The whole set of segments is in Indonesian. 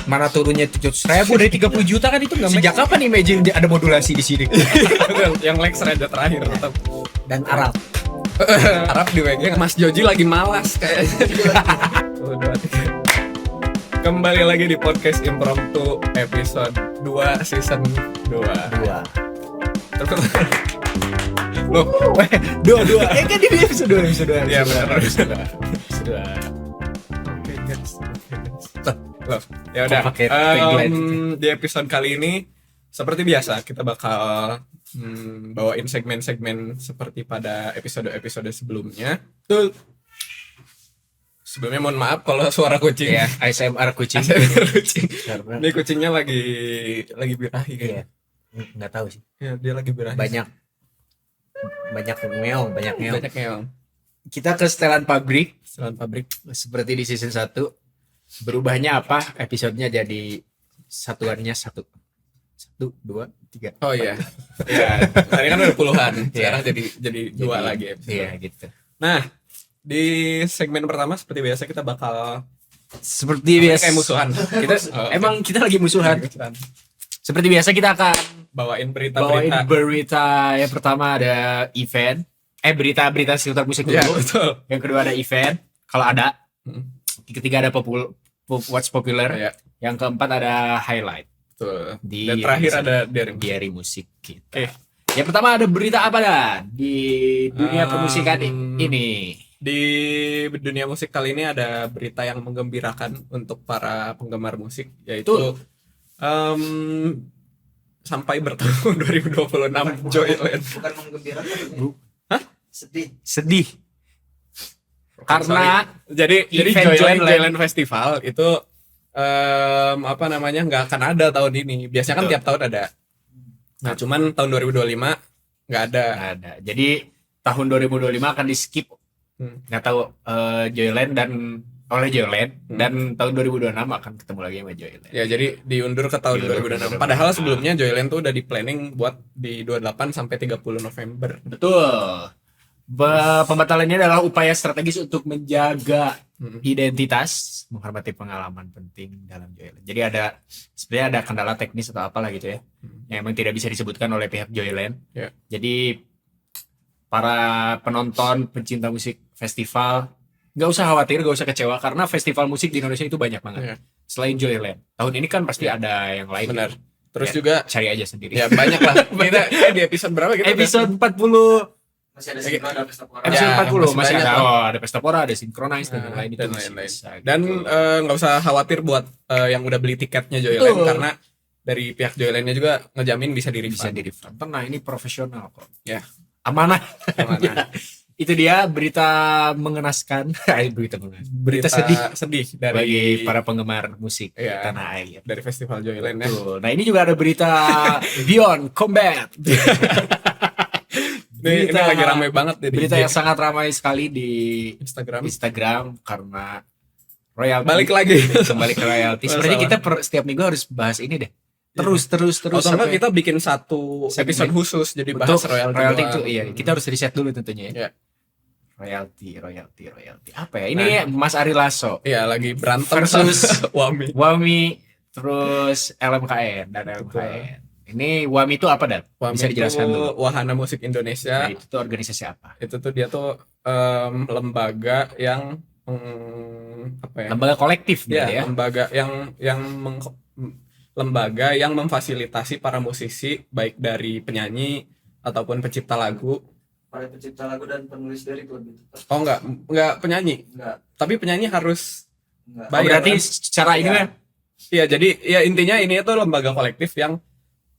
Mana turunnya 700.000 dari 30 juta kan itu nggak. Sejak kapan Imagine ada modulasi di sini? Yang Lex Raja terakhir tetap. Dan Arab. Arab di WG. Mas Joji lagi malas kayaknya. Udah. Kembali lagi di podcast Impromptu episode 2 season 2. Loh, Dua. Kan ini episode 2. iya benar episode 2. Oke guys. Loh, ya udah. Pakai tagline. Di episode kali ini seperti biasa kita bakal bawain segmen-segmen seperti pada episode-episode sebelumnya. Tuh. Sebelumnya mohon maaf kalau suara kucing. Ya, ASMR kucing. ASMR kucing. Karena Ini kucingnya lagi birahi kayaknya. nggak tahu sih. Ya, dia lagi birahi. Banyak ngeong. Banyak yang Kita ke setelan pabrik setelan pabrik. seperti di season 1. Berubahnya apa? Episodenya jadi satuannya 1, 2, 3. Oh iya. Ya, tadi kan udah puluhan. Sekarang jadi 2 lagi episode. Iya gitu. Nah, di segmen pertama seperti biasa kita bakal Seperti biasa kayak musuhan. Kita Oh, oke. emang kita lagi musuhan. Seperti biasa kita akan bawain bawain berita-berita. berita. Yang pertama ada event. Berita seputar musik dulu. Ya, betul. Yang kedua ada event. Kalau ada. Hmm. Yang ketiga ada what's popular. Ya, Yang keempat ada highlight. betul. Di Dan terakhir episode ada daring. diary musik kita. Oke. Yang pertama ada berita apa Dan di dunia permusikan ini? Di dunia musik kali ini ada berita yang menggembirakan untuk para penggemar musik, yaitu sampai bertemu 2026 Joyland. Bukan menggembirakan Bu. ya? Sedih. Karena Jadi event Joyland Festival itu nggak akan ada tahun ini. Biasanya kan Betul. tiap tahun ada. Nah, cuman tahun 2025 nggak ada. nggak ada. Jadi tahun 2025 akan di skip. Nggak tahu Joyland oleh Joyland dan tahun 2026 akan ketemu lagi sama Joyland. Ya, jadi diundur ke tahun Diundur ke 2026. Padahal sebelumnya Joyland tuh udah di planning buat di 28 sampai 30 November. Betul. Pembatalannya adalah upaya strategis untuk menjaga identitas, menghormati pengalaman penting dalam Joyland. Jadi sebenarnya ada kendala teknis atau apalah gitu ya, yang memang tidak bisa disebutkan oleh pihak Joyland. Ya. Jadi para penonton pencinta musik festival nggak usah khawatir, nggak usah kecewa karena festival musik di Indonesia itu banyak banget. Ya. Selain Joyland, tahun ini kan pasti ada yang lain. Benar. Terus Ya, juga cari aja sendiri. ya banyak lah. Kita di episode berapa kita? Episode 40 Masih ada sinkron, ada pesta pora. episode Ya, 40 masih masih banyak ada. lah. Oh, ada Pesta Pora, ada Synchronize dan yang lain itu dan masih lain-lain. bisa, Dan gitu. nggak usah khawatir buat yang udah beli tiketnya Joyland, Betul. karena dari pihak Joylandnya juga ngejamin bisa di bisa refund. di refund. Tenang, ini profesional kok. Ya. Amanah. Amanah. Itu dia berita mengenaskan. Berita sedih dari bagi para penggemar musik Iya. tanah air. dari festival Joyland ya. Betul. Nah, ini juga ada berita Beyond Combat. Ini lagi ramai banget di Berita yang sangat ramai sekali di Instagram. karena royalti. Balik lagi. Kembali ke royalti. Sepertinya kita setiap minggu harus bahas ini deh. Terus Atau enggak sampai kita bikin satu Segmen. episode khusus jadi bahas untuk royalti itu doang. iya, kita harus riset dulu tentunya ya. Iya. Royalti. Apa ya? Ini Mas Ari Lasso Iya, lagi berantem versus sama Wami. Wami terus LMKN dan LMKN. Ini Wami itu apa, Dan? Wami Bisa dijelaskan itu dulu. Wahana Musik Nah, Indonesia. itu tuh organisasi apa? Itu tuh dia tuh lembaga yang apa ya? Lembaga kolektif Ya, gitu ya. lembaga yang memfasilitasi para musisi baik dari penyanyi ataupun pencipta lagu. Para pencipta lagu dan penulis lirik lebih tepat. Oh enggak penyanyi. Enggak. Tapi penyanyi harus Enggak. Oh, berarti kan? secara ini Iya. kan Iya, jadi ya intinya ini itu lembaga kolektif yang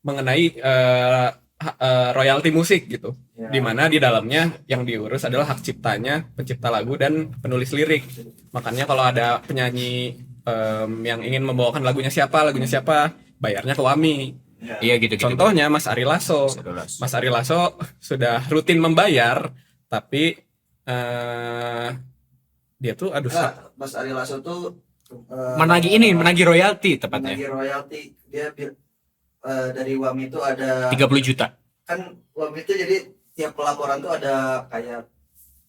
mengenai royalti musik gitu. Ya. Di mana di dalamnya yang diurus adalah hak ciptanya pencipta lagu dan penulis lirik. Makanya kalau ada penyanyi yang ingin membawakan lagunya siapa, bayarnya ke Wami. Ya. iya gitu. Contohnya Mas Ari Lasso. Mas Ari Lasso sudah rutin membayar, tapi dia tuh Enggak, Mas Ari Lasso tuh menagih royalti tepatnya. menagih royalti. Dia dari Wami itu ada 30 juta. kan Wami itu jadi tiap pelaporan tuh ada kayak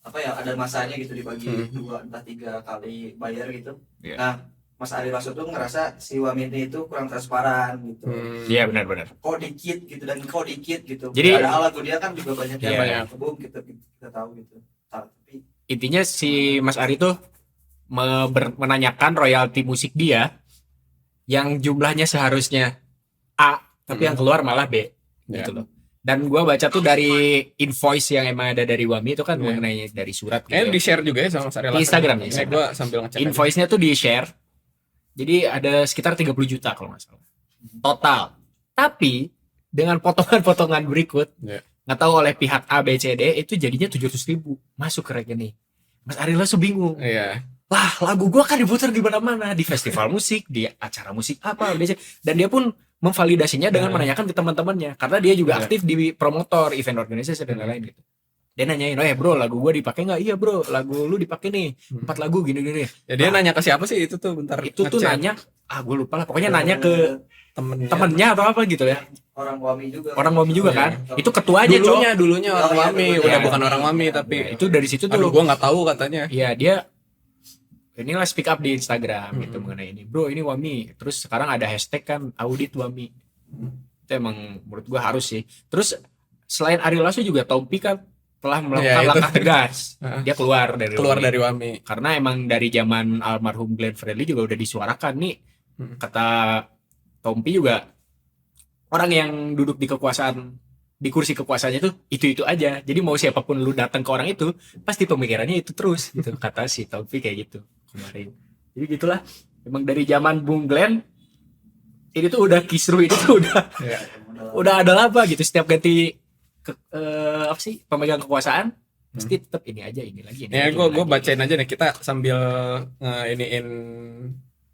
apa ya, ada masanya gitu dibagi 2 entah 3 kali bayar gitu. Iya. Nah, Mas Ari Lasso tuh ngerasa si Wami ini itu kurang transparan gitu. Iya benar-benar. Kok dikit gitu dan kok dikit gitu. Jadi ada lagu dia kan juga banyak yang Iya. kebum gitu kita tahu gitu. Tapi Intinya si Mas Ari tuh menanyakan royalti musik dia yang jumlahnya seharusnya A, tapi yang keluar malah B gitu loh. Dan gua baca tuh dari invoice yang emang ada dari Wami itu kan mengenai dari surat gitu. di share juga ya sama Mas Ari Di Instagram, Ini Instagram. gue sambil ngecek. Invoice-nya tuh di share. Jadi ada sekitar 30 juta kalau nggak salah. Total. Tapi dengan potongan-potongan berikut, nggak tahu oleh pihak A, B, C, D itu jadinya 700.000 masuk ke rekening. Mas Ari Lasso bingung. Iya. Lah lagu gua kan diputar di mana-mana, di festival musik, di acara musik apa, biasa. Dan dia pun memvalidasinya dengan menanyakan ke teman-temannya, karena dia juga aktif di promotor, event organizer dan lain-lain gitu. Dia nanyain, bro lagu gua dipakai nggak? Iya bro, lagu lu dipakai nih, 4 lagu gini-gini. Ya dia nanya ke siapa sih itu tuh bentar. Itu tuh nanya, gue lupa lah, pokoknya nanya ke temennya atau apa gitu ya. orang Wami juga. Orang Wami juga kan. Itu ketuanya dulunya orang Wami, udah bukan orang Wami tapi itu dari situ tuh. aduh gua nggak tahu katanya. Iya dia inilah speak up di Instagram gitu mengenai ini. Bro ini Wami. Terus sekarang ada hashtag kan audit Wami. Itu emang menurut gua harus sih. Terus selain Ari Lasso juga Tompi kan telah melakukan langkah tegas. Dia keluar dari Wami. Karena emang dari zaman almarhum Glenn Fredly juga udah disuarakan nih. Kata Tompi juga orang yang duduk di kekuasaan, di kursi kekuasaannya itu aja. Jadi mau siapapun lu datang ke orang itu, pasti pemikirannya itu terus gitu. Kata si Tompi kayak gitu kemarin. Jadi gitulah. Emang dari zaman Bung Glenn ini tuh udah kisruh itu tuh udah ada apa gitu. Setiap ganti apa sih pemegang kekuasaan pasti tetap ini aja ini lagi. Ya gue bacain aja nih kita sambil iniin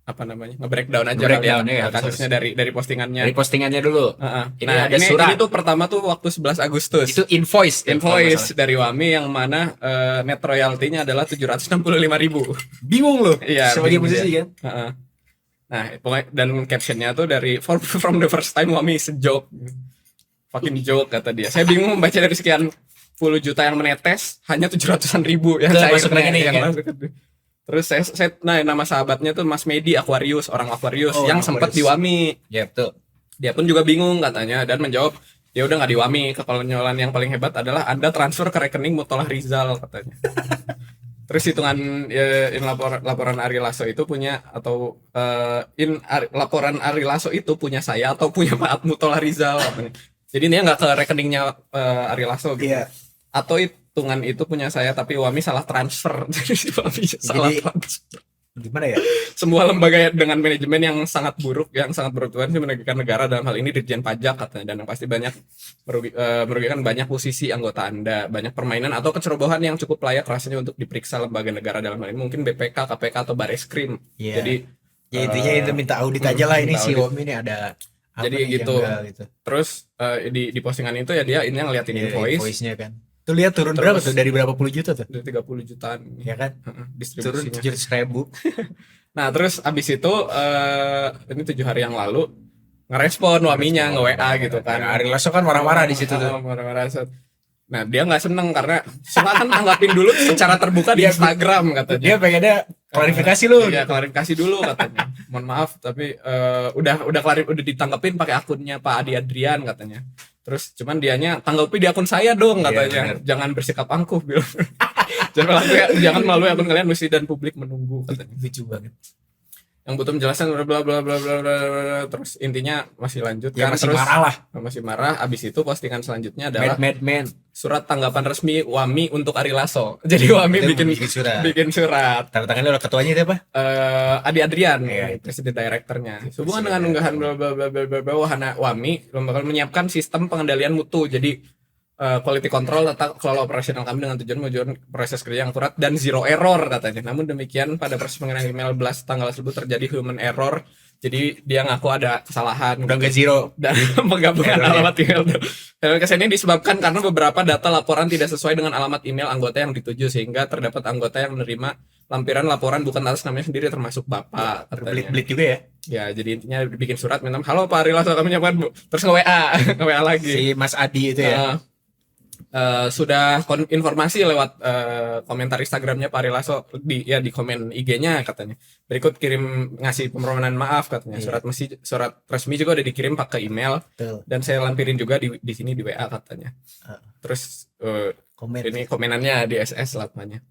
apa namanya nge-breakdown aja Breakdown, kali ya, kasusnya dari postingannya. Dari postingannya dulu. Ini ada surat. Ini tuh pertama tuh waktu 11 Agustus. Itu invoice dari Wami yang mana net royaltinya adalah 765.000. Bingung loh. Iya, sebagai musisi kan. Nah, pokoknya dan captionnya tuh dari from the first time Wami is a joke. Fucking joke kata dia. Saya bingung membaca dari sekian puluh juta yang menetes hanya 700-an ribu yang saya masuk rekening yang masuk. Terus saya nama sahabatnya tuh Mas Medi Aquarius, orang Aquarius yang sempat di Wami. Ya betul. Dia pun juga bingung katanya dan menjawab, ya udah nggak di Wami. Kekonyolan yang paling hebat adalah Anda transfer ke rekening Mutolah Rizal katanya. Terus hitungan laporan Ari Lasso itu punya atau laporan Ari Lasso itu punya saya atau punya Pak Mutolah Rizal katanya. Jadi dia nggak ke rekeningnya Ari Lasso gitu. Iya. Atau hitungan itu punya saya tapi Wami salah transfer. Jadi si Wami salah transfer. Gimana ya? Semua lembaga dengan manajemen yang sangat buruk, yang sangat bertujuan sih merugikan negara dalam hal ini Dirjen Pajak katanya, dan yang pasti banyak merugikan banyak posisi anggota Anda, banyak permainan atau kecerobohan yang cukup layak rasanya untuk diperiksa lembaga negara dalam hal ini mungkin BPK, KPK atau Bareskrim. Yeah. Jadi ya intinya itu minta audit aja lah ini si Wami ini ada apa jadi nih gitu. gitu. Terus di postingan itu ya dia ini yang ngeliatin invoice-nya kan. Tuh lihat turun berapa tuh dari berapa puluh juta tuh? Dari 30 jutaan. Ya kan? Turun Distribusinya. 700.000. Nah terus abis itu ini 7 hari yang lalu ngerespon Waminya nge-WA gitu kan. Ari Lasso kan marah-marah di situ tuh. Marah-marah. Nah dia nggak seneng karena silakan tanggapin dulu secara terbuka di Instagram katanya. Dia pengennya klarifikasi lu. Iya klarifikasi dulu katanya. Mohon maaf tapi udah ditanggapin pakai akunnya Pak Adi Adrian katanya. Terus cuman dianya tanggapi di akun saya dong katanya. Jangan bersikap angkuh bilang. Jangan melalui akun kalian mesti dan publik menunggu katanya. Lucu banget. Yang butuh penjelasan bla bla bla bla bla bla. Terus intinya masih lanjut ya, kan masih terus marah lah. Masih marah. Abis itu postingan selanjutnya adalah Mad. Surat tanggapan resmi Wami untuk Ari Lasso. Jadi Wami bikin surat. Tanda tangannya oleh ketuanya itu apa? Adi Adrian, presiden direkturnya. Hubungan dengan unggahan bla bla bla bla bla wahana Wami bakal menyiapkan sistem pengendalian mutu. Jadi quality control tata kelola operasional kami dengan tujuan menuju proses kerja yang akurat dan zero error katanya. Namun demikian pada proses pengiriman email blast tanggal tersebut terjadi human error. Jadi dia ngaku ada kesalahan. Udah nggak zero Dan penggabungan alamat email. Kesini disebabkan karena beberapa data laporan tidak sesuai dengan alamat email anggota yang dituju sehingga terdapat anggota yang menerima lampiran laporan bukan atas namanya sendiri termasuk Bapak. Belit juga ya. Ya jadi intinya bikin surat minta halo Pak Ari Lasso kami nyaman Bu. Terus nge-WA lagi. Si Mas Adi itu ya. sudah informasi lewat komentar Instagramnya Pak Ari Lasso di komen IG-nya katanya. Berikut kirim ngasih permohonan maaf katanya. Surat resmi juga udah dikirim pakai email. Betul. Dan saya lampirin juga di sini di WA katanya. Terus ini komenannya di SS latanya.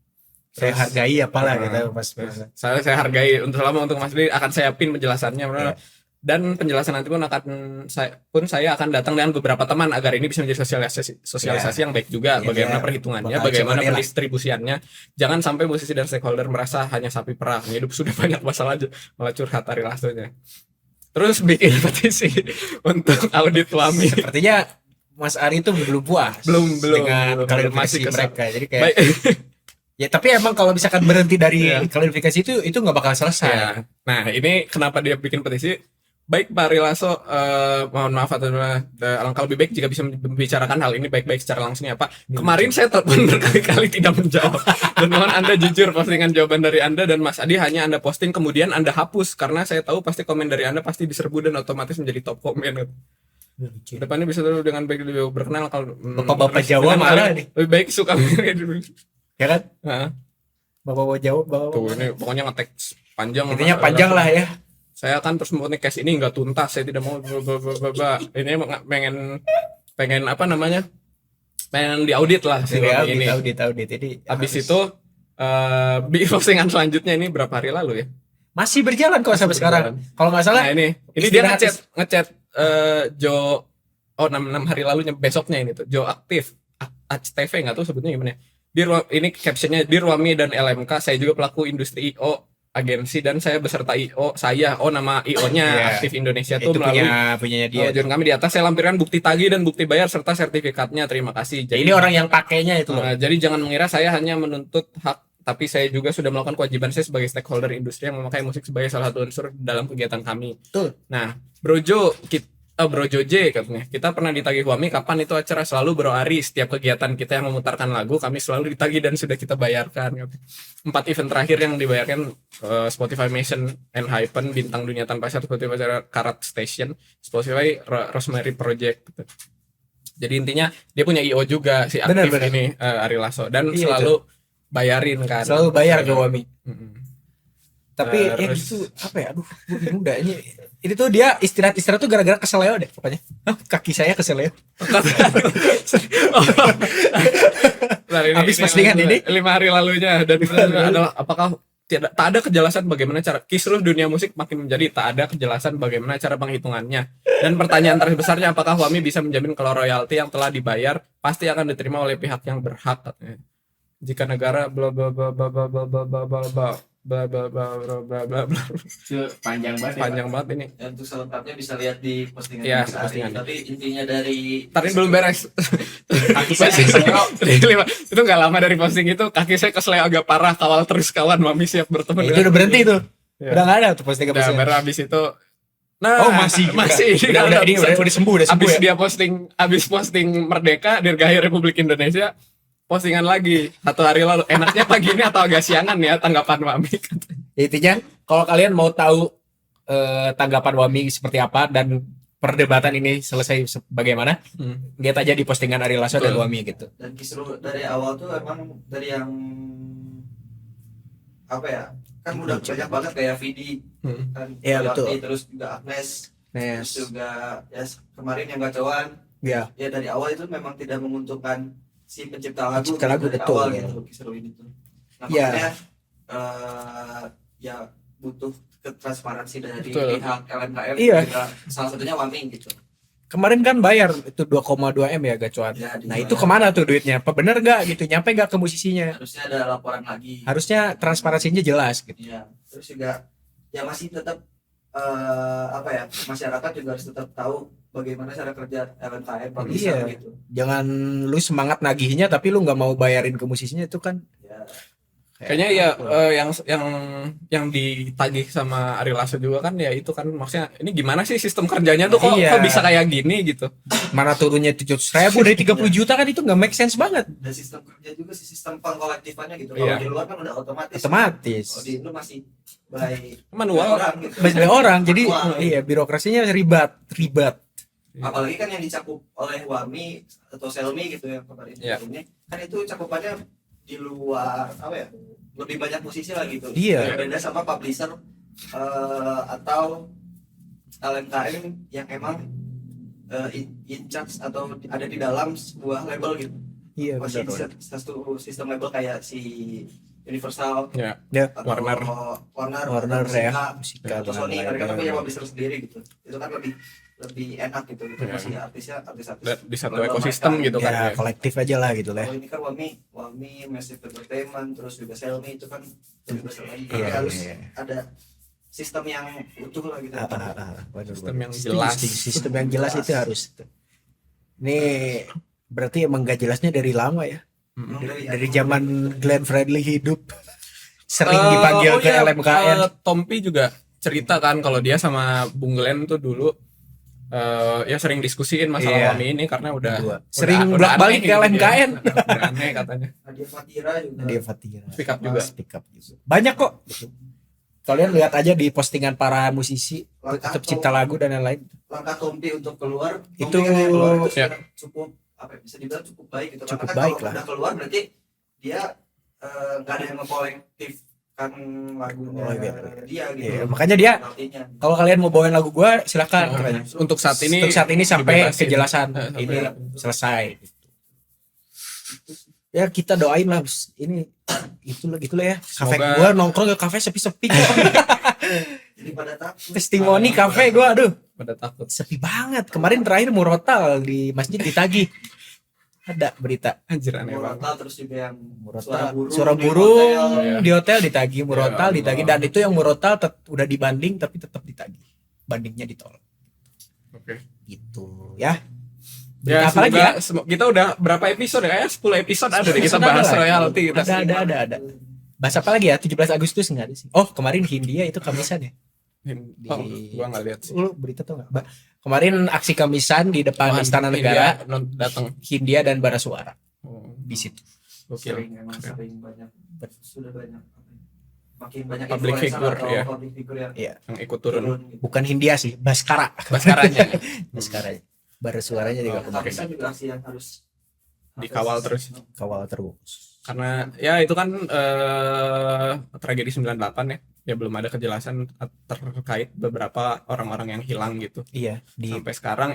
Saya hargai apalah gitu Mas. Saya hargai untuk Mas Dri akan saya pin penjelasannya. Dan penjelasan nanti pun saya akan datang dengan beberapa teman agar ini bisa menjadi sosialisasi yang baik juga, bagaimana perhitungannya, bagaimana pendistribusiannya. Jangan sampai musisi dan stakeholder merasa hanya sapi perah, hidup sudah banyak masalah aja, malah curhat Ari Lasso-nya. Terus bikin petisi untuk audit WAMI. Sepertinya Mas Ari itu belum puas dengan klarifikasi mereka. Jadi kayak ya tapi emang kalau misalkan berhenti dari klarifikasi itu nggak bakal selesai. Ya. Nah ini kenapa dia bikin petisi? Baik Pak Ari Lasso, mohon maaf alangkah lebih baik jika bisa membicarakan hal ini baik-baik secara langsung ya Pak. Kemarin saya telepon berkali-kali tidak menjawab. Dan mohon Anda jujur postingan jawaban dari Anda dan Mas Adi hanya Anda posting kemudian Anda hapus karena saya tahu pasti komen dari Anda pasti diserbu dan otomatis menjadi top komen. Depannya bisa terus dengan baik lebih berkenal kalau Bapak-bapak Jawa malah nih. lebih baik suka Ya kan? Bapak-bapak Jawa tuh ini pokoknya ngetek panjang. Intinya panjang lah ya. Saya akan terus membuat case ini nggak tuntas, saya tidak mau ini pengen apa namanya, pengen diaudit lah si ini. Audit. Jadi habis itu postingan selanjutnya ini berapa hari lalu ya? Masih berjalan kok sampai sekarang. Kalau nggak salah. Nah ini dia ngechat Jo 6 hari lalunya, besoknya ini tuh Jo aktif TV nggak tahu sebutnya gimana. Ini captionnya di WAMI dan LMK saya juga pelaku industri IO agensi dan saya beserta IO nama IO-nya Aktif Indonesia tuh melalui punyanya dia. Kami di atas saya lampirkan bukti tagih dan bukti bayar serta sertifikatnya. Terima kasih. Jadi, ini orang yang pakainya itu loh. Jadi jangan mengira saya hanya menuntut hak, tapi saya juga sudah melakukan kewajiban saya sebagai stakeholder industri yang memakai musik sebagai salah satu unsur dalam kegiatan kami. Betul. Nah, Bro J katanya, kita pernah ditagih WAMI kapan itu acara, selalu Bro Ari setiap kegiatan kita yang memutarkan lagu kami selalu ditagih dan sudah kita bayarkan. 4 event terakhir yang dibayarkan Spotify Mission and Hypen, Bintang Dunia Tanpa Syarat, Spotify Karat Station, Spotify Rosemary Project. Jadi intinya dia punya IO juga si Aktif ini Ari Lasso dan selalu bayarin kan. Selalu bayar ke WAMI. Tapi itu apa ya? Aduh, gue bingung dah ini tuh dia istirahat tuh gara-gara keseleo deh pokoknya. Kaki saya keseleo. Habis postingan ini 5 hari lalunya dan adalah apakah tak ada kejelasan bagaimana cara kisruh dunia musik makin menjadi tak ada kejelasan bagaimana cara penghitungannya dan pertanyaan terbesarnya apakah WAMI bisa menjamin kalau royalti yang telah dibayar pasti akan diterima oleh pihak yang berhak katanya. Jika negara bla bla bla bla bla bla bla bla bla bla bla bla bla bla bla panjang banget ini. Untuk selengkapnya bisa lihat di postingan Mas Ari. Postingan. Tapi intinya dari Tarik belum beres. kaki saya keseleo. Itu nggak lama dari posting itu kaki saya keseleo agak parah, kawal terus kawan WAMI siap bertemu. Itu udah berhenti tuh. Udah nggak ada tuh postingan. Udah baru habis itu. Nah, masih ini udah sembuh habis ya. Dia habis posting Merdeka Dirgahayu Republik Indonesia, postingan lagi 1 hari lalu. Enaknya pagi ini atau agak siangan ya tanggapan WAMI. Intinya kalau kalian mau tahu tanggapan WAMI seperti apa dan perdebatan ini selesai bagaimana, lihat aja di postingan Ari Lasso dan WAMI gitu. Dan kisruh dari awal tuh emang dari yang apa ya? Kan udah banyak banget kayak Vidi kan, betul. Terus juga Agnes, terus juga ya kemarin yang gacoan. Ya dari awal itu memang tidak menguntungkan si pencipta lagu dari betul, awal ya. gitu kisruh ini tuh. Nah makanya ya butuh ketransparansi dari pihak LMKM juga salah satunya WAMI gitu. Kemarin kan bayar itu 2,2 M ya gacoan. Nah itu kemana tuh duitnya? Apa bener gak gitu? Nyampe gak ke musisinya? Harusnya ada laporan lagi. Harusnya transparansinya jelas gitu. Iya. Terus juga ya masih tetap masyarakat juga harus tetap tahu bagaimana cara kerja LMKM gitu. Jangan lu semangat nagihnya tapi lu nggak mau bayarin ke musisinya itu kan. Ya. Kayaknya yang ditagih sama Ari Lasso juga kan ya itu kan maksudnya ini gimana sih sistem kerjanya tuh kok bisa kayak gini gitu. Mana turunnya 700.000 dari 30 juta kan itu nggak make sense banget. Dan sistem kerja juga sistem pengkolektifannya gitu. Kalau di luar kan udah otomatis. Kalau di Indo masih by manual orang gitu. By orang jadi birokrasinya ribet. apalagi kan yang dicakup oleh Wami atau Xiaomi gitu yang kemarin ini kan itu cakupannya di luar apa ya, lebih banyak musisi lah gitu. Beda sama publisher atau LMKM yang emang in charge atau ada di dalam sebuah label gitu. Masih satu sistem label kayak si Universal, atau Warner Musika, atau Sony, mereka kan punya publisher sendiri gitu. Itu kan lebih enak gitu. Itu masih artis-artis di satu ekosistem gitu kan. Kolektif aja lah gitu lah. Kalau ini kan Wami, Massive Entertainment, terus juga Xiaomi itu kan lebih besar lagi. Harus ada sistem yang utuh lah gitu. Sistem yang jelas. Sistem yang jelas itu harus. Ini berarti emang gak jelasnya dari lama ya. Dari zaman Glenn Fredly hidup sering dipanggil ke LMKN. Tompi juga cerita kan kalau dia sama Bung Glenn tuh dulu ya sering diskusiin masalah Wami ini karena udah sering bolak-balik ke LMKN. Udah aneh katanya. Nadia Fatira Speak up juga. Banyak kok. Kalian lihat aja di postingan para musisi untuk cipta lagu dan lain-lain. Langkah Tompi untuk keluar itu cukup apa bisa dibilang cukup baik gitu. Cukup karena baik kalau lah. udah keluar berarti dia nggak ada yang ngekolektifkan lagunya dia gitu. Makanya dia kalau kalian mau bawain lagu gua silakan. Untuk saat ini sampai kejelasan ini selesai. Ya kita doain lah ini gitulah ya. Kafe gua nongkrong ke kafe sepi-sepi. Jadi pada takut. Testimoni kafe gua pada takut. Sepi banget. Kemarin terakhir murotal di masjid ditagih. Ada berita. Anjir aneh banget. Terus juga yang suara burung di hotel ditagih, murotal ditagih, dan itu yang murotal udah dibanding tapi tetap ditagih. Bandingnya ditolak. Oke. Gitu ya. Ya, apa lagi ya? Kita udah berapa episode ya? 10 episode ada deh kita bahas royalti kita. Ada. Bahas apa lagi ya? 17 Agustus enggak ada sih. Oh, kemarin Hindia itu Kamisan ya? Gua enggak lihat sih. Lu berita tuh enggak? Kemarin aksi Kamisan di depan Istana Negara datang Hindia dan Barasuara. Di situ. Sering banyak. Sudah banyak. Makin banyak public figure yang ikut turun. Bukan Hindia sih, Baskaranya. Baskaranya. Barasuaranya juga kemarin juga aksi yang harus dikawal terus. Karena ya itu kan tragedi 98 ya. Ya belum ada kejelasan terkait beberapa orang-orang yang hilang gitu. Iya, sampai sekarang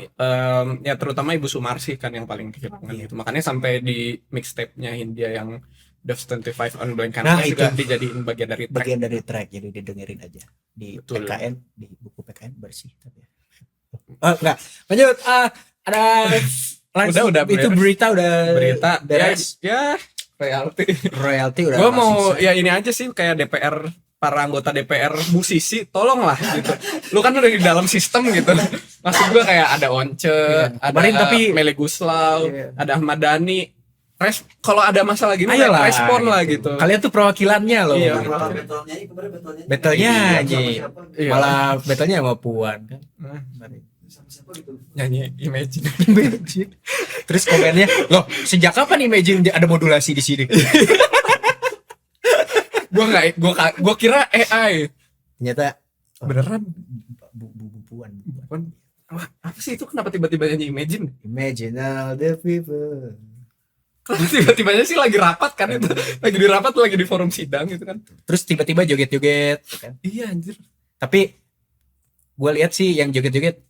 ya terutama Ibu Sumarsi kan yang paling kehilangan gitu. Makanya sampai di mixtape-nya Hindia yang Dove 25 on Blank Canvas juga dijadiin bagian dari track. Jadi didengerin aja di PKN, di buku PKN bersih tapi ya. Enggak. Lanjut. Ada udah itu berita beres. Ya royalti udah. Gua mau ya ini aja sih kayak DPR, para anggota DPR musisi tolonglah gitu. Lu kan udah di dalam sistem gitu. Maksud gua kayak ada Once, ada Mele Guslau, ada Ahmad Dhani. Kalau ada masalah gini respon lah gitu. Kalian tuh perwakilannya loh. Iya, battlenya aja. Malah battlenya sama Puan kan. Siapa gitu? Nyanyi Imagine. Terus komennya, "Loh, sejak kapan Imagine ada modulasi di sini?" Gua kira AI. Ternyata beneran Puan. Apa sih itu, kenapa tiba-tiba nyanyi Imagine? Imagine all the people. Tiba-tibanya sih lagi rapat kan itu. Lagi di rapat, lagi di forum sidang gitu kan. Terus tiba-tiba joget-joget kan. Iya anjir. Tapi gue lihat sih yang joget-joget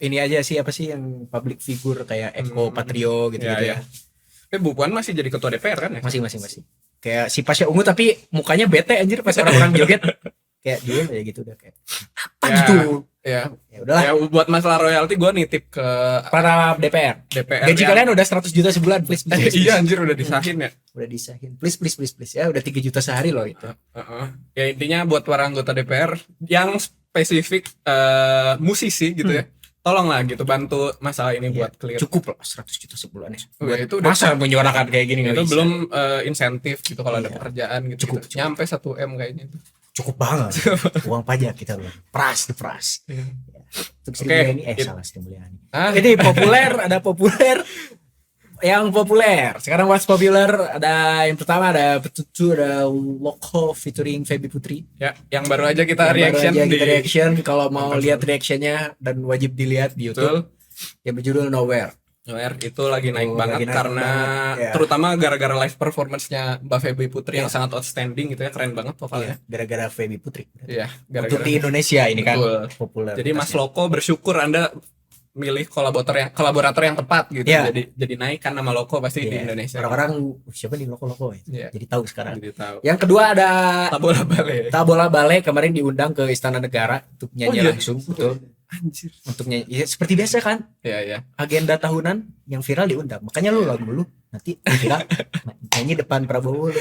ini aja sih, apa sih yang public figure kayak Eko Patrio gitu-gitu ya. Bu Puan masih jadi ketua DPR kan ya? Masih. Kayak si Pasha Ungu tapi mukanya bete anjir pas orang-orang joget. Kayak dia ya gitu udah kayak apa gitu. Ya udahlah. Ya buat masalah royalti gue nitip ke para DPR. Gaji kalian udah 100 juta sebulan, please. Iya anjir udah disahin ya. Udah disahin. Please. Ya udah 3 juta sehari loh itu. Ya intinya buat para anggota DPR yang spesifik musisi gitu ya. Tolonglah gitu bantu masalah ini buat clear. Cukup lah 100 juta sebulan ya. Itu udah masa menyuarakan kayak gini itu belum insentif gitu kalau ada pekerjaan gitu. Cukup. Nyampe 1M kayaknya itu. Cukup banget. Uang pajak kita loh. Pras. Oke, ini salah Sri Mulyani. Ini populer, ada populer. yang populer. Sekarang what's popular, ada yang pertama ada Betutu, ada Loko featuring Feby Putri. Ya, yang baru aja kita Yang baru reaction aja di kita reaction, kalau mau Nonton lihat dulu. reactionnya dan wajib dilihat di YouTube. Betul. Yang berjudul Nowhere. Nowhere itu lagi naik Oh, banget lagi naik karena banget, ya. terutama gara-gara live performance-nya Mbak Feby Putri yang Ya. sangat outstanding gitu ya, keren banget Iya, vokalnya. gara-gara Feby Putri. Iya, Untuk gara-gara. di Indonesia ini kan Betul. populer. Jadi Mas Loko bersyukur Anda milih kolaborator yang tepat gitu. Iya. Jadi naik kan nama Loko pasti di Indonesia. Orang-orang siapa nih Loko ya? Iya. Jadi tahu sekarang. Jadi tahu. Yang kedua ada Tabola Bale. Tabola Bale, kemarin diundang ke Istana Negara untuk nyanyi iya? langsung, betul. Anjir. Untuk nyanyi, ya, seperti biasa kan, Iya, iya. agenda tahunan yang viral diundang. Makanya lu lagu lu nanti viral nyanyi depan Prabowo lu.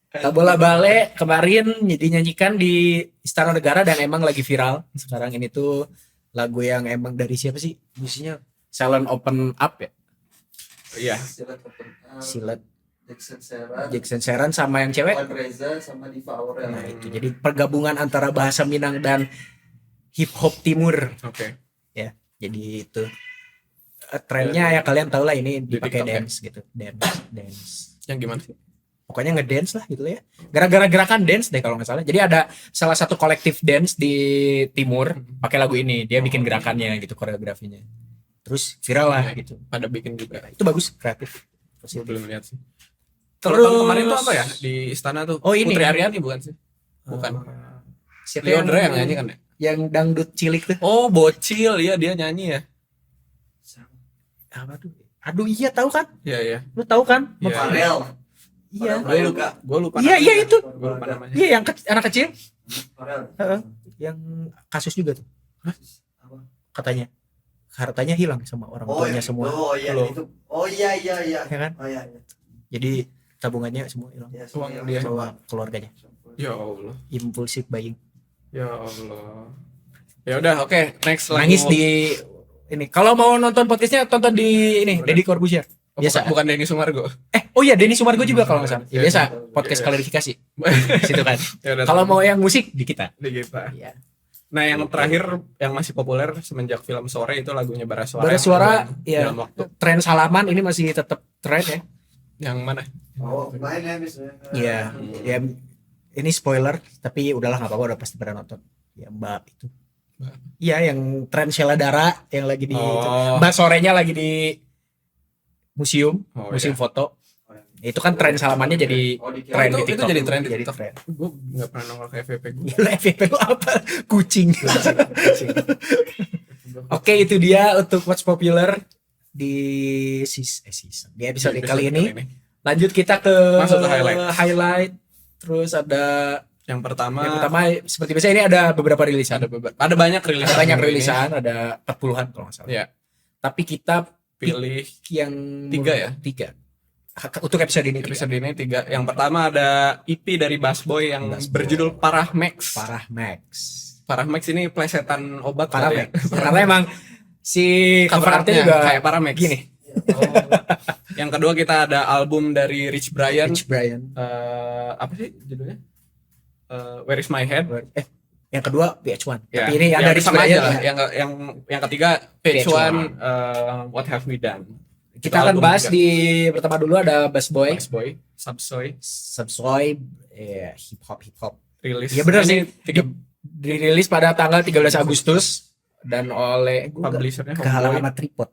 Tabola Bale kemarin dinyanyikan di Istana Negara dan emang lagi viral sekarang ini tuh. Lagu yang emang dari siapa sih musiknya? Silent Open Up ya, Iya. Silat Jackson Serra, Jackson Seran sama yang cewek. Juan Reza sama Diva Aurel. Nah itu jadi pergabungan antara bahasa Minang dan hip hop timur Oke. ya. Jadi itu trennya ya kalian tahu lah, ini Di dipakai TikTok ya? dance gitu, dance. Yang gimana sih? Pokoknya ngedance lah gitu ya. Gara-gara gerakan dance deh kalau nggak salah. Jadi ada salah satu kolektif dance di timur pakai lagu ini. Dia bikin gerakannya gitu, koreografinya. Terus viral lah gitu. Pada bikin juga. Itu bagus, kreatif. Gue belum lihat sih. Terus Terus kemarin tuh apa ya di istana tuh? Oh, ini. Putri Aryani bukan sih? Bukan. Siapa Leodra yang nyanyi kan ya? Yang dangdut cilik tuh. Oh, Bocil ya, dia nyanyi ya. Apa tuh? Aduh iya tahu kan? Iya, iya. Lu tahu kan? Iya. Farel. Iya. Gue lupa. Iya, iya, itu. Gue lupa namanya. Iya yang anak kecil. Farel. Heeh. Yang kasus juga tuh. Apa? Katanya hilang sama orang Oh, tuanya semua. Oh iya Loh. itu. Oh iya iya iya. Ya kan? Oh iya iya. Jadi tabungannya semua hilang. Ya, Uang semua dia. Sama keluarganya. Ya Allah. Impulsive buying. Ya Allah. Ya udah, oke. Next lagu. Nangis di ini. Kalau mau nonton podcastnya tonton di ini Udah. Deddy Corbuzier. Oh, Biasa. bukan Denny Sumargo. Oh iya Denny Sumargo juga kalau nggak salah. Ya, Iya, biasa iya. podcast Iya. klarifikasi. Situ kan. Ya udah. Kalau mau yang musik di kita. di kita. Iya. Nah, yang terakhir yang masih populer semenjak film Sore itu lagunya Bara Suara. Bara Suara, ya. Dalam waktu. Tren salaman ini masih tetap tren ya. Yang mana? Oh, main ya misalnya. Iya. Ya ini spoiler tapi udahlah nggak apa-apa, udah pasti pada nonton. Ya Mbak itu. Mbak. Iya yang tren Sheila Dara yang lagi di Oh. Mbak sorenya lagi di museum, Oh, museum iya. foto. Itu kan tren salamannya jadi Oh, di tren itu- di itu TikTok. jadi tren di Jadi TikTok. tren. Gue nggak pernah nongol ke FVP gue. Gila FVP lu apa? Kucing. Oke, itu dia untuk What's Popular di season. Di episode kali ini. Lanjut kita ke Masuk ke highlight. Terus ada Yang pertama, yang pertama seperti biasa ini ada beberapa rilisan. ada banyak rilisan. Ada banyak minggu ini. rilisan, ada 40-an kalau nggak salah. Iya. Tapi kita Pilih yang Tiga ya? Tiga. Untuk episode ini episode ini 3. Yang pertama ada EP dari Busboy yang Busboy. berjudul Parah Max. Parah Max. Parah Max ini plesetan obat Parah kali ya. Max. Karena emang si cover Cover artnya artnya juga kayak Parah Max. gini. Oh. Yang kedua kita ada album dari Rich Brian. Rich Brian. Apa sih judulnya? Where is my head? Yang kedua VH1. Ya, Tapi ini ada Rich sama Brian. aja lah. Ya. Yang ketiga VH1. VH1 What Have We Done. Kita akan album bahas juga. di pertama dulu ada Busboy, Busboy, Subsoy, Subsoy, hip hop. rilis. Iya benar Ini sih. tiga Dirilis pada tanggal 13 Agustus dan oleh publishernya kehalangan Homeboy. sama tripod.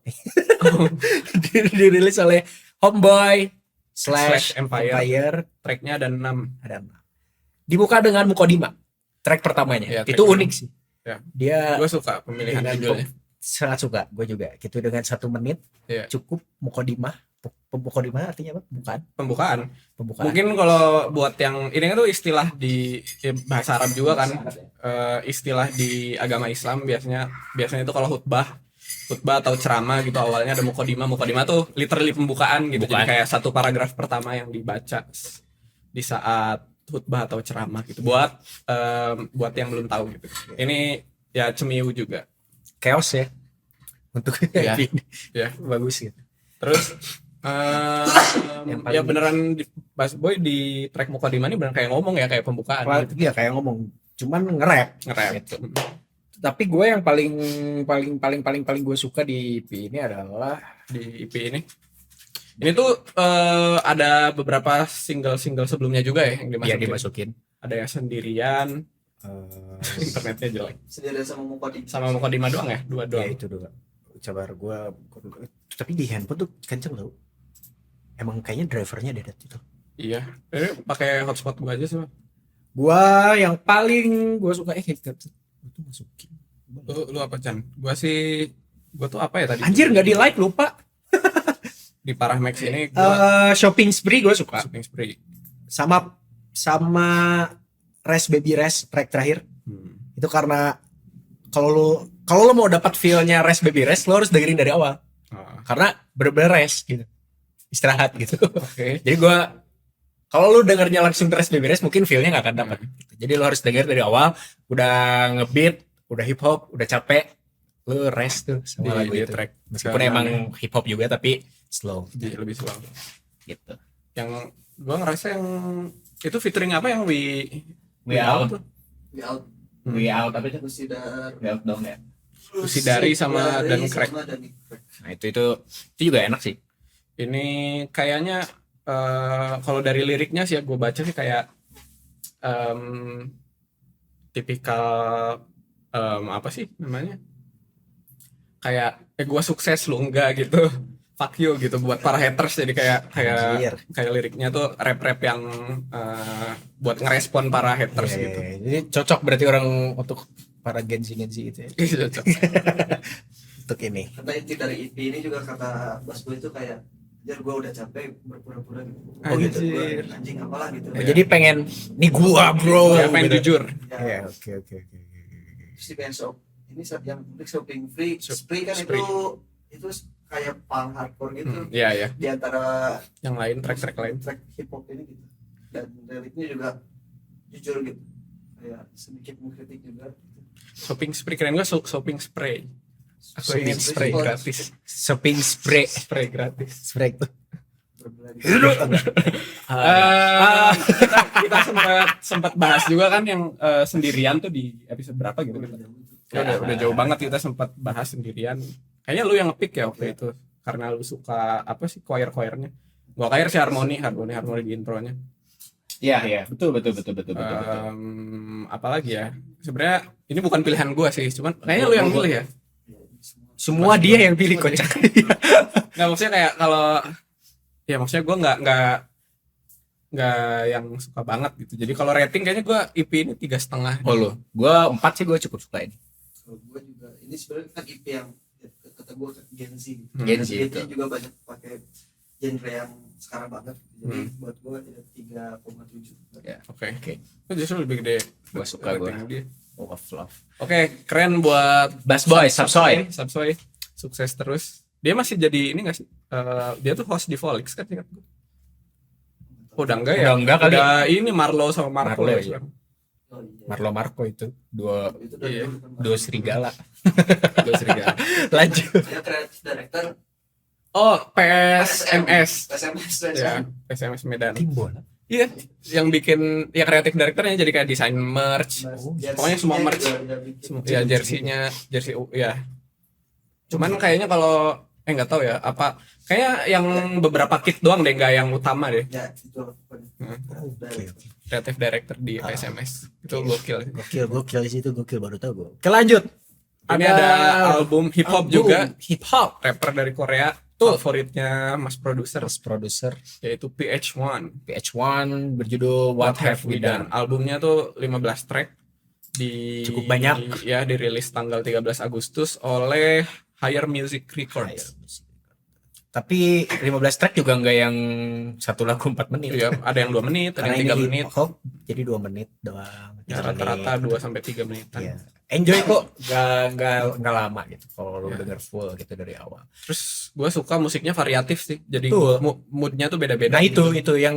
Dirilis oleh Homeboy Slash Empire. Empire. Tracknya ada 6. Ada dibuka dengan Mukodima, track pertamanya. Iya, Itu track unik pertama. sih. Ya. Dia Gue suka pemilihan dengan judulnya. sangat suka, gue juga. Gitu dengan 1 menit Iya. cukup Mukodima. Mukodima artinya apa? Bukan Pembukaan. pembukaan. Mungkin kalau buat yang ini kan tuh istilah di bahasa Arab juga kan. Istilah di agama Islam biasanya itu kalau khutbah atau ceramah gitu awalnya ada mukodimah. Mukodimah tuh literally pembukaan gitu. Jadi kayak satu paragraf pertama yang dibaca di saat khutbah atau ceramah gitu. Buat yang belum tahu gitu. Ini ya cemiu juga. Chaos ya. Untuk Iya. ini. Ya. Bagus gitu. Terus Yang ya paling- beneran Busboy di track mukodimah ini beneran kayak ngomong ya kayak pembukaan gitu. Iya kayak ngomong, cuman nge-rap. Nge-rap. Gitu. Tapi gue yang paling gue suka di EP ini adalah Di EP ini Ini tuh ada beberapa single sebelumnya juga ya yang Iya dimasukin. dimasukin. Ada yang sendirian, internetnya jelek. Sendirian sama Mukodi. Sama Mukodima doang ya, dua Ya doang. itu doang. Coba gua tapi di handphone tuh kenceng tau. Emang kayaknya drivernya dedet itu. Iya. Pakai hotspot gua aja sih. Bang. Gua yang paling gua suka itu masukin. Lu apa Chan? Gua tuh apa ya tadi? Anjir nggak di like lupa. Di Parah Max ini gua Shopping spree gua suka. shopping spree. Sama Rest Baby Rest track terakhir. Itu karena kalau lu mau dapat feel-nya Rest Baby Rest, lo harus dengerin dari awal. Karena bener-bener rest gitu. Istirahat gitu. Oke. Jadi gua kalau lu dengernya langsung Rest Baby Rest mungkin feel-nya nggak akan dapat. Jadi lu harus denger dari awal, udah ngebeat, udah hip hop, udah capek, lu rest tuh sama lagu Di itu. track. Meskipun emang hip hop juga tapi slow Lebih slow. gitu. Yang gua ngerasa yang itu featuring apa yang We Out. tuh? We Out. We Out tapi itu Lucidar. We Out dong ya. Lucidari sama Dan Crack. Nah itu juga enak sih. Ini kayaknya kalau dari liriknya sih ya gue baca sih kayak tipikal apa sih namanya? Kayak gue sukses lu enggak gitu. Fuck you gitu buat para haters, jadi kayak liriknya tuh rap yang buat ngerespon para haters gitu. Jadi cocok berarti orang untuk para Gen Z gitu ya. Iya, cocok. Untuk ini. Kata inti dari EP ini juga kata Bas gue itu kayak jar gue udah capek berpura-pura gitu. Oh gitu. Anjing apalah gitu. Jadi pengen nih gua bro. Ya, pengen gitu. jujur. Ya, Oke. terus di band shop ini yang untuk shopping free spree kan Spree. itu kayak punk hardcore gitu. Iya ya. Di antara Yang lain track lain. track hip hop ini gitu. Dan liriknya juga jujur gitu. Kayak sedikit mengkritik juga. Shopping spree, keren gak shopping spray? Aku ingin spray gratis. Shopping spray. Spray gratis. Sprek tuh. Kita sempat bahas juga kan yang sendirian tuh di episode berapa gitu kita. Udah jauh banget kita sempat bahas sendirian. Kayaknya lu yang ngepick ya waktu itu karena lu suka apa sih choir-choirnya. Gua choir sih harmoni di intronya. Iya, betul. Apalagi ya? Sebenarnya ini bukan pilihan gua sih, cuman kayaknya lu yang pilih ya. Semua dia yang pilih kocak. Nggak, maksudnya kayak kalau ya maksudnya gue nggak yang suka banget gitu. Jadi kalau rating kayaknya gue EP ini 3,5. Oh lo, gua 4 sih gua cukup suka ini. Kalau gue juga ini sebenarnya kan EP yang kata gue Gen Z gitu. Gen Z Gen itu. Z juga banyak pakai genre yang sekarang banget. Jadi buat gue ada 3,7. Ya. Oke. Itu justru lebih gede. Gua suka rating dia. Oh, of love. Oke, keren buat Bass Boy, Subsoy. Sukses terus. Dia masih jadi ini nggak sih? Dia tuh host di Volix kan ingat gue. Udah enggak ya? Udah enggak kali. Udah ini Marlo sama Marco Marlo, ya iya. sekarang. Oh, iya. Marlo Marco itu dua Itu dari Iya. dulu kan. dua serigala. Dua serigala. Lanjut. Dia kreatif director Oh, PSMS. SMS Ya, PSMS Medan. Tim bola. Iya, yang bikin ya kreatif directornya jadi kayak desain merch. Pokoknya semua merch. Ya jersey-nya, ya. Cuman kayaknya kalau nggak tahu ya apa kayak yang beberapa kit doang deh, nggak yang utama deh. Ya, itu pokoknya. Kreatif director di PSMS itu gokil. Gokil sih itu gokil baru tahu gue. Kelanjut. Ini ada album hip hop juga, Hip hop. rapper dari Korea. Tuh favoritnya Mas Produser Producer yaitu PH1. PH1 berjudul What Have We Done. Albumnya tuh 15 track Cukup banyak. Ya, dirilis tanggal 13 Agustus oleh Higher Music Records. Tapi 15 track juga enggak yang satu lagu 4 menit. Iya, ada yang 2 menit, ada karena yang 3 ini menit. hop jadi 2 menit doang. Ya, rata-rata 2 sampai 3 menitan. Iya. Enjoy kok, enggak lama gitu kalau lu Iya. denger full gitu dari awal. Terus gue suka musiknya variatif sih. Jadi Betul. moodnya tuh beda-beda. Nah gitu. itu yang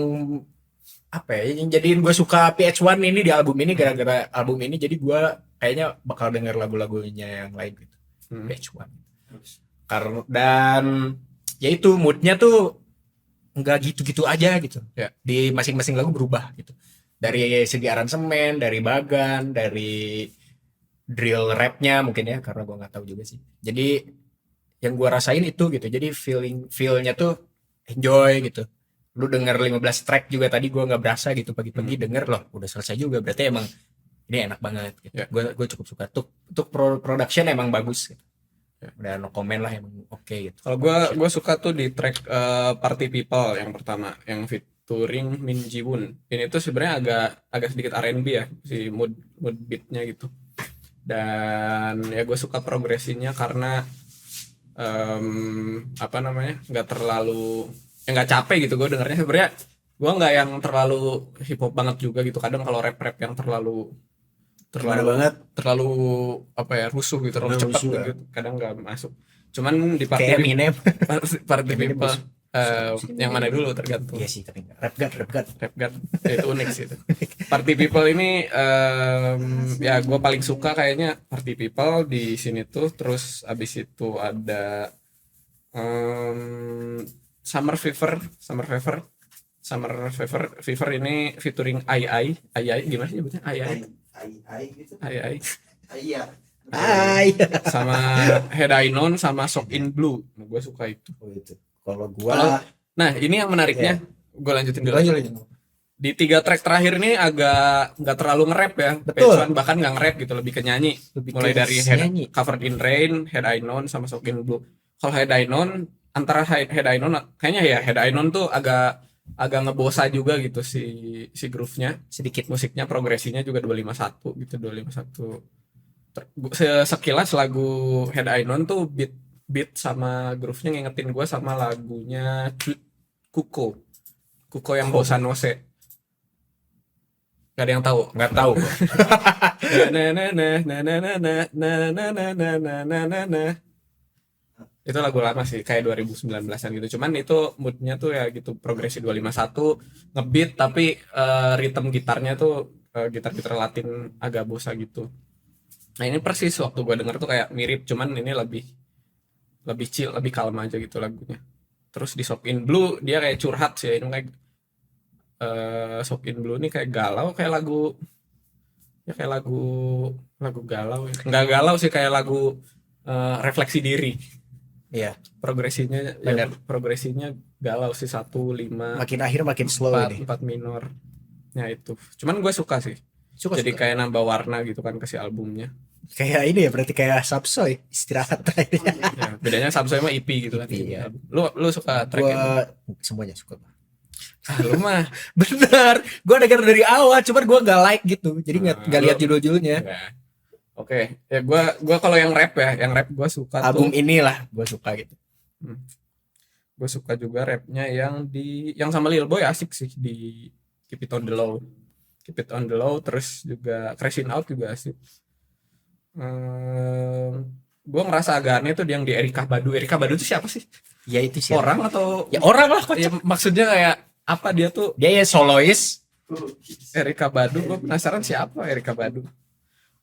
apa ya yang jadiin gue suka PH1 ini di album ini gara-gara album ini jadi gue kayaknya bakal denger lagu-lagunya yang lain gitu. PH1 karena dan ya itu moodnya tuh nggak gitu-gitu aja gitu Ya. di masing-masing lagu berubah gitu dari segi aransemen, dari bagan, dari drill rapnya mungkin ya karena gue nggak tahu juga sih. Jadi yang gue rasain itu gitu. Jadi feelnya tuh enjoy gitu. Lu denger 15 track juga tadi gue nggak berasa gitu, pagi-pagi denger loh udah selesai juga, berarti emang ini enak banget gitu. Gue cukup suka untuk production emang bagus gitu. Udah no comment lah, emang oke gitu. Kalau gue suka tuh di track Party People yang pertama yang featuring Min Ji Woon. Ini tuh sebenarnya agak sedikit R&B ya, si mood beatnya gitu. Dan ya gue suka progresinya karena apa namanya, nggak terlalu nggak capek gitu gue dengarnya. Sebenarnya gue nggak yang terlalu hip hop banget juga gitu. Kadang kalau rap yang terlalu banget, terlalu apa ya, rusuh gitu, terlalu cepat gitu, kadang nggak masuk. Cuman di kayak Eminem. Party People yang mana dulu tergantung. Iya sih, tapi rap god Itu unik sih itu. Party People ini ya gue paling suka kayaknya Party People di sini tuh. Terus abis itu ada Summer Fever ini featuring Ai gimana sih nyebutnya? Ai gitu. Ai Iya. sama Head I Known sama Sock in Blue. Nah, gue suka itu. Kalau gua Nah ini yang menariknya, gue lanjutin dulu. Di 3 track terakhir ini agak nggak terlalu nge-rap ya. Betul. Bahkan nggak nge-rap gitu, lebih ke nyanyi. Mulai dari Covered in Rain, Head I Known sama Sock in Blue. Kalau Head I Known, antara Head I Known kayaknya ya Head I Known tuh agak ngebosa juga gitu si groove-nya, sedikit musiknya, progresinya juga 251 gitu, 251. Sekilas lagu Head I Known tuh beat sama groove-nya ngingetin gue sama lagunya Kuko yang Bossa Nose. Gak ada yang tahu? Nggak tahu. Itu lagu lama sih, kayak 2019-an gitu. Cuman itu moodnya tuh ya gitu, progresi 251, ngebeat tapi ritme gitarnya tuh gitar Latin agak bosa gitu. Nah ini persis waktu gue denger tuh kayak mirip, cuman ini lebih chill, lebih kalem aja gitu lagunya. Terus di Sock in Blue dia kayak curhat sih, ini kayak Sock in Blue ini kayak galau, kayak lagu galau ya. Nggak galau sih, kayak lagu refleksi diri. Iya, progresinya galau sih, 1, 5, makin akhir makin slow 4 minor. Ya itu. Cuman gue suka sih. Jadi kayak nambah warna gitu kan ke si albumnya. Kayak ini ya, berarti kayak Subsoy istirahat. Ya, bedanya Subsoy mah EP gitu kan. Iya. Lu suka tracknya? Semuanya suka. Lu mah Bener, gue denger dari awal, cuman gue nggak like gitu, jadi nggak lihat judul-judulnya. Oke, ya gue kalau yang rap gue suka album tuh, inilah gue suka gitu. Gue suka juga rapnya yang sama Lil Boy, asik sih, di Keep It On The Low, terus juga Crashing Out juga asik. Gue ngerasa agak aneh tuh yang di Erykah Badu itu siapa sih? Ya itu sih. Orang atau? Ya orang lah kok. Ya, maksudnya kayak apa dia tuh? Dia ya solois. Erykah Badu, gue penasaran siapa Erykah Badu.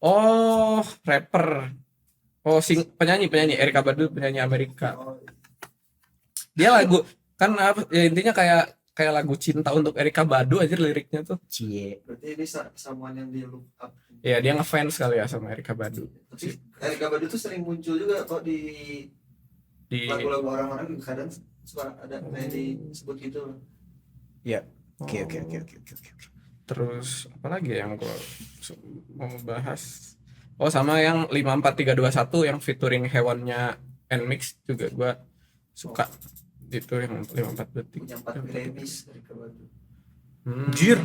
Oh, rapper. Oh, penyanyi Erykah Badu, penyanyi Amerika. Dia lagu kan apa ya, intinya kayak lagu cinta untuk Erykah Badu aja liriknya tuh. Cie. Berarti ini someone yang dia look up. Iya, dia ngefans kali ya sama Erykah Badu. Tapi Erykah Badu tuh sering muncul juga kok di lagu-lagu orang-orang, kadang suka ada kayak disebut gitu. Ya. Oke. Terus apa lagi yang gue mau bahas? Oh, sama yang 54321 yang featuring hewannya Nmix juga gue suka. Itu yang 54 detik. Punya 4 Grammys Erykah Badu. Anjir.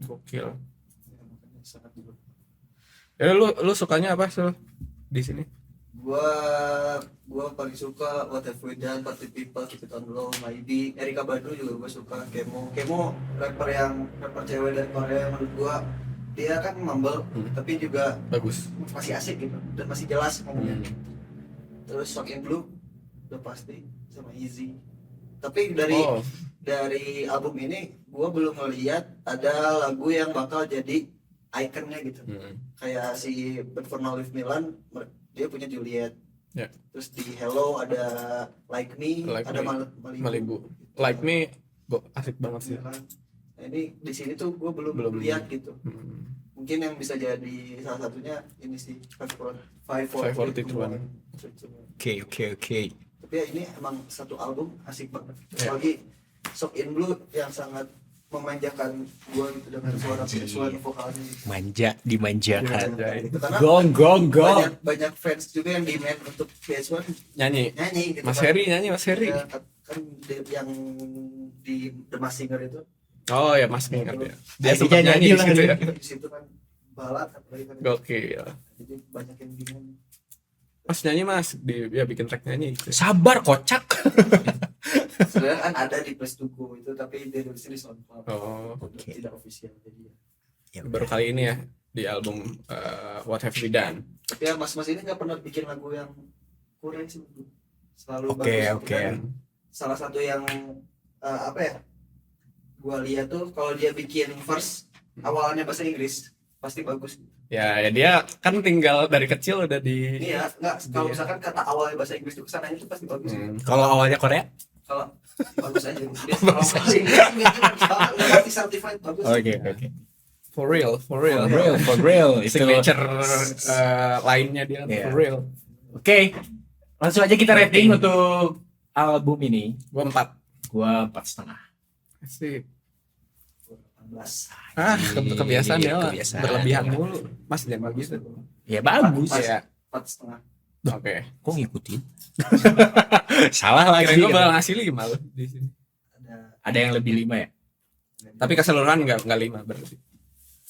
Gokil. Ya lu sukanya apa sih di sini? Gua paling suka What Have We Done, Party People, Keep It On The Low, Maybe. Erykah Badu juga gua suka. Kemo rapper cewek dari Korea, menurut gua dia kan mumble tapi juga bagus, masih asik gitu dan masih jelas ngomongnya. Terus Sock in Blue udah pasti, sama Easy. Tapi dari album ini gua belum melihat ada lagu yang bakal jadi ikonnya gitu. Kayak si But For Now With Milan, dia punya Juliet. Terus di Hello ada Like Me, ada Malibu. Like Me asik banget sih. Nah, ini di sini tuh gue belum lihat gitu. Mungkin yang bisa jadi salah satunya ini sih 542. Oke. tapi ya ini emang satu album asik banget. Apalagi Shock in Blue yang sangat memanjakan gua gitu dengan suara vokalnya gitu. Dimanjakan. Gitu. Karena Gong. banyak fans juga yang demand untuk PS1 nyanyi gitu. Mas kan. Heri nyanyi Mas Heri Ya, kan yang di The Masked Singer itu oh ya Mas Singer ya dia Dia sempat nyanyi di situ ya di situ kan balad apalagi kan. gokil Jadi banyak yang demand. Mas nyanyi Mas dia bikin track nyanyi gitu. Sabar kocak. Sebenarnya kan ada di Prestuku itu tapi dirilisnya di SoundCloud. Oh Tidak official jadi ya. baru kali ini ya di album What Have We Done. Tapi ya mas-mas ini nggak pernah bikin lagu yang kurang sih menurut gue. Selalu Oke. bagus. Dan salah satu yang apa ya? Gua lihat tuh kalau dia bikin verse awalnya bahasa Inggris pasti bagus. Ya dia kan tinggal dari kecil udah di Iya, enggak kalau misalkan kata awalnya bahasa Inggris itu kesananya itu pasti bagus. Kalau awalnya Korea? Kalau bagus aja. Dia kalau bahasa Inggris enggak pasti certified bagus. Oke. for real For real. Itu signature lainnya dia Iya. for real. Oke, langsung aja kita rating untuk album ini. Gua 4 Gua 4,5. sih 18. kebiasaan ya lah. Kebiasaan. Berlebihan mulu Mas jangan bagus Ya bagus. ya 4,5. oke Kok ngikutin? Salah lagi. kira gue bakal ngasih 5 loh di sini Ada yang lebih 5 ya? tapi keseluruhan nggak 5 berarti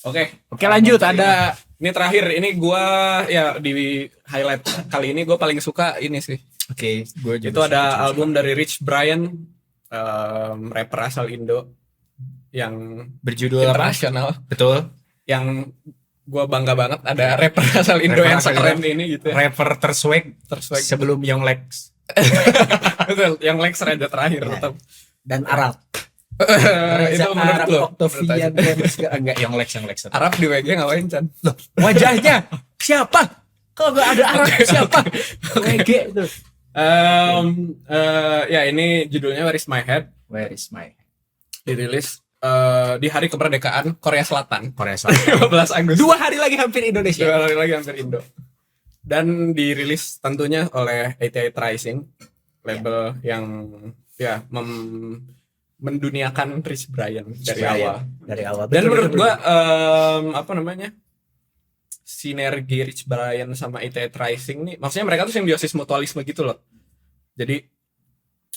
Oke, lanjut. Ada ini terakhir ini gua ya di highlight kali ini gue paling suka ini sih Oke, gue itu ada album dari Rich Brian rapper asal Indo yang berjudul apa? internasional Betul. yang gue bangga banget ada rapper asal Indo Rapper yang asal sekeren ini gitu ya. Rapper terswag Terswag. sebelum Young Lex Betul, yang Lex Raja terakhir Ya. tetap dan Arab. itu menurut Arab, lo Octavian, enggak Young Lex. Arab di WG ngapain Chan? Wajahnya siapa? Kalau nggak ada Arab siapa? WG itu. Ya ini judulnya Where Is My Head, Where Is My dirilis di hari kemerdekaan Korea Selatan Korea Selatan. 15 Agustus 2 hari lagi hampir Indonesia. 2 hari lagi hampir Indo dan dirilis tentunya oleh 88 Rising label yang ya menduniakan Rich Brian dari awal. Dan Betul, menurut betul. gua apa namanya? Sinergi Rich Brian sama 88 Rising nih, maksudnya mereka tuh simbiosis mutualisme gitu loh. Jadi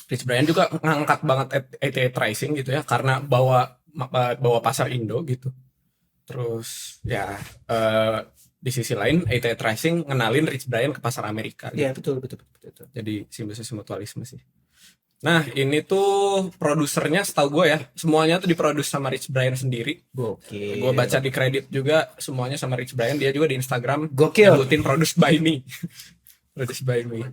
Rich Brian juga ngangkat banget 88 Rising gitu ya karena bawa pasar Indo gitu. Terus ya di sisi lain 88 Rising ngenalin Rich Brian ke pasar Amerika gitu. Iya, betul. Jadi simbiosis mutualisme sih. Nah ini tuh produsernya setahu gue ya semuanya tuh diproduksi sama Rich Brian sendiri. Gokil. Gue baca di kredit juga semuanya sama Rich Brian. Dia juga di Instagram Gokil. nyebutin produced by me. Produced by me.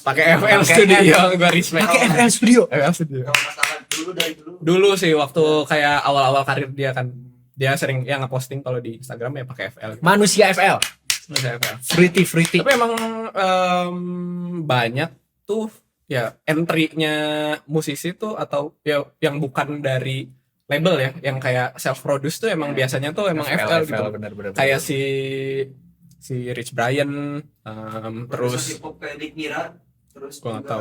Pakai FL FL Studio. Gue respect. Pakai FL Studio. FL Studio. Kalau masalah dulu dari dulu Dulu sih waktu kayak awal-awal karir dia kan dia sering yang ngeposting kalau di Instagram ya pakai FL. Manusia FL. Manusia FL. Fruity. Tapi emang banyak tuh ya entry-nya musisi tuh atau ya yang bukan dari label ya yang kayak self produce tuh emang biasanya tuh emang FL gitu. Benar. Kayak si Rich Brian terus hip hop kayak Dick Mira terus gua nggak juga, tahu.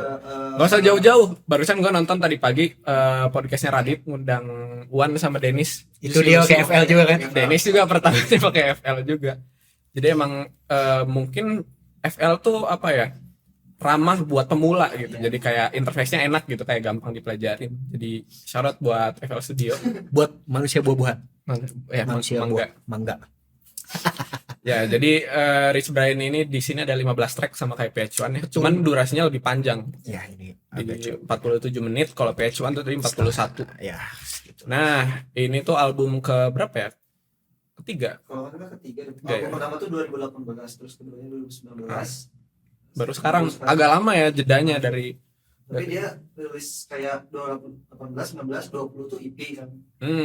Gak usah jauh-jauh. Barusan gue nonton tadi pagi podcastnya Radit ngundang Wan sama Dennis. Itu dia pakai FL juga kan? Dennis juga pertama sih pakai FL juga. Jadi emang mungkin FL tuh apa ya ramah buat pemula gitu. Jadi kayak interface-nya enak gitu, kayak gampang dipelajarin. Jadi syarat buat FL Studio. Buat manusia buah-buahan. Ya, Manusia mangga. mangga. Ya, jadi Rich Brian ini di sini ada 15 track sama kayak PH1 ya. Cuman durasinya lebih panjang. Ya ini Jadi 47 menit, kalau PH1 tuh tadi 41. ya gitu. Nah, ini tuh album ke berapa ya? Ketiga. kalau nggak salah ketiga Ya. album pertama tuh 2018 terus keduanya 2019 Baru sekarang agak lama ya jedanya dari tapi dia rilis kayak 2018, 19, 20 tuh EP kan.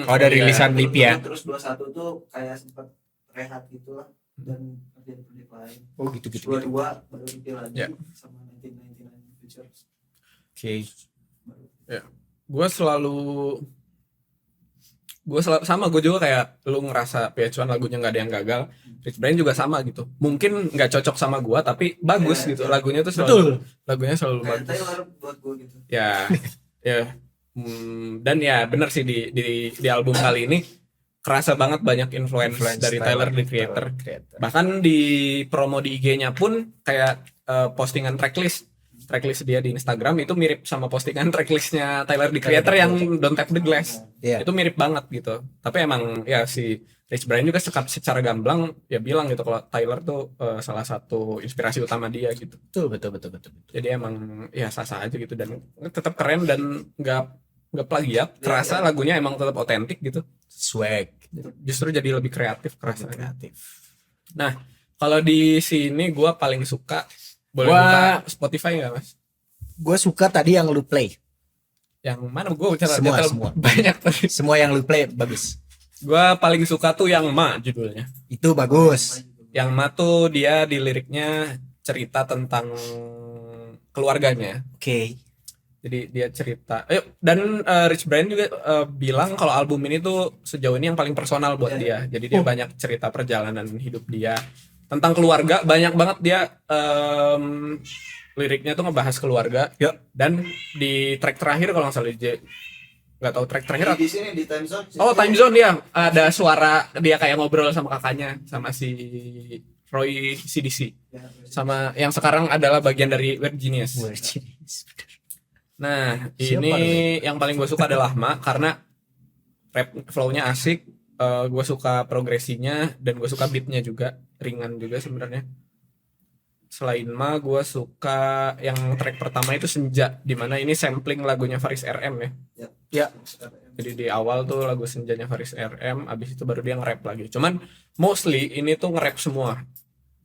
Oh, ada rilisan EP ya. Terus 21 tuh kayak sempat rehat gitu lah dan kerjaan project lain. Oh gitu. 22 baru EP lagi Ya. sama 1999 Futures. Oke. gue sama gue juga kayak lu ngerasa PH1 lagunya nggak ada yang gagal. Rich Brian juga sama gitu. Mungkin nggak cocok sama gue tapi bagus gitu. Lagunya tuh selalu lagunya selalu kayak bagus. Taylor buat gue gitu. Ya, ya. Dan ya benar sih di album kali ini kerasa banget banyak influence dari Tyler the Creator. Bahkan di promo di IG-nya pun kayak postingan tracklist dia di Instagram itu mirip sama postingan tracklistnya Tyler the Creator yang Don't Tap the Glass. Itu mirip banget gitu. Tapi emang ya si Rich Brian juga secara gamblang ya bilang gitu kalau Tyler tuh salah satu inspirasi utama dia gitu. Betul. Jadi emang ya sah-sah aja gitu dan tetap keren dan nggak plagiat. Kerasa lagunya emang tetap otentik gitu. Swag. Justru jadi lebih kreatif kerasa. Nah, kalau di sini gue paling suka boleh buka Spotify nggak mas? Gue suka tadi yang lu play. Yang mana gue semua banyak tadi. Semua yang lu play bagus. Gue paling suka tuh yang Ma judulnya. Itu bagus. Yang Ma tuh dia di liriknya cerita tentang keluarganya. Oke. Jadi dia cerita. Dan Rich Brian juga bilang kalau album ini tuh sejauh ini yang paling personal buat dia. Jadi dia banyak cerita perjalanan hidup dia tentang keluarga. Banyak banget dia liriknya tuh ngebahas keluarga. Dan di track terakhir kalau nggak salah nggak tahu track terakhir di sini di Time Zone. Time Zone dia ada suara dia kayak ngobrol sama kakaknya sama si Roy CDC sama yang sekarang adalah bagian dari Weird Genius. Nah ini yang paling gue suka adalah Ma karena rap flow-nya asik, gue suka progresinya dan gue suka beatnya juga ringan juga sebenarnya. Selain Ma gue suka yang track pertama itu Senja, dimana ini sampling lagunya Faris RM ya. Jadi di awal tuh lagu Senjanya Faris RM, abis itu baru dia nge-rap lagi. Cuman mostly ini tuh nge-rap semua.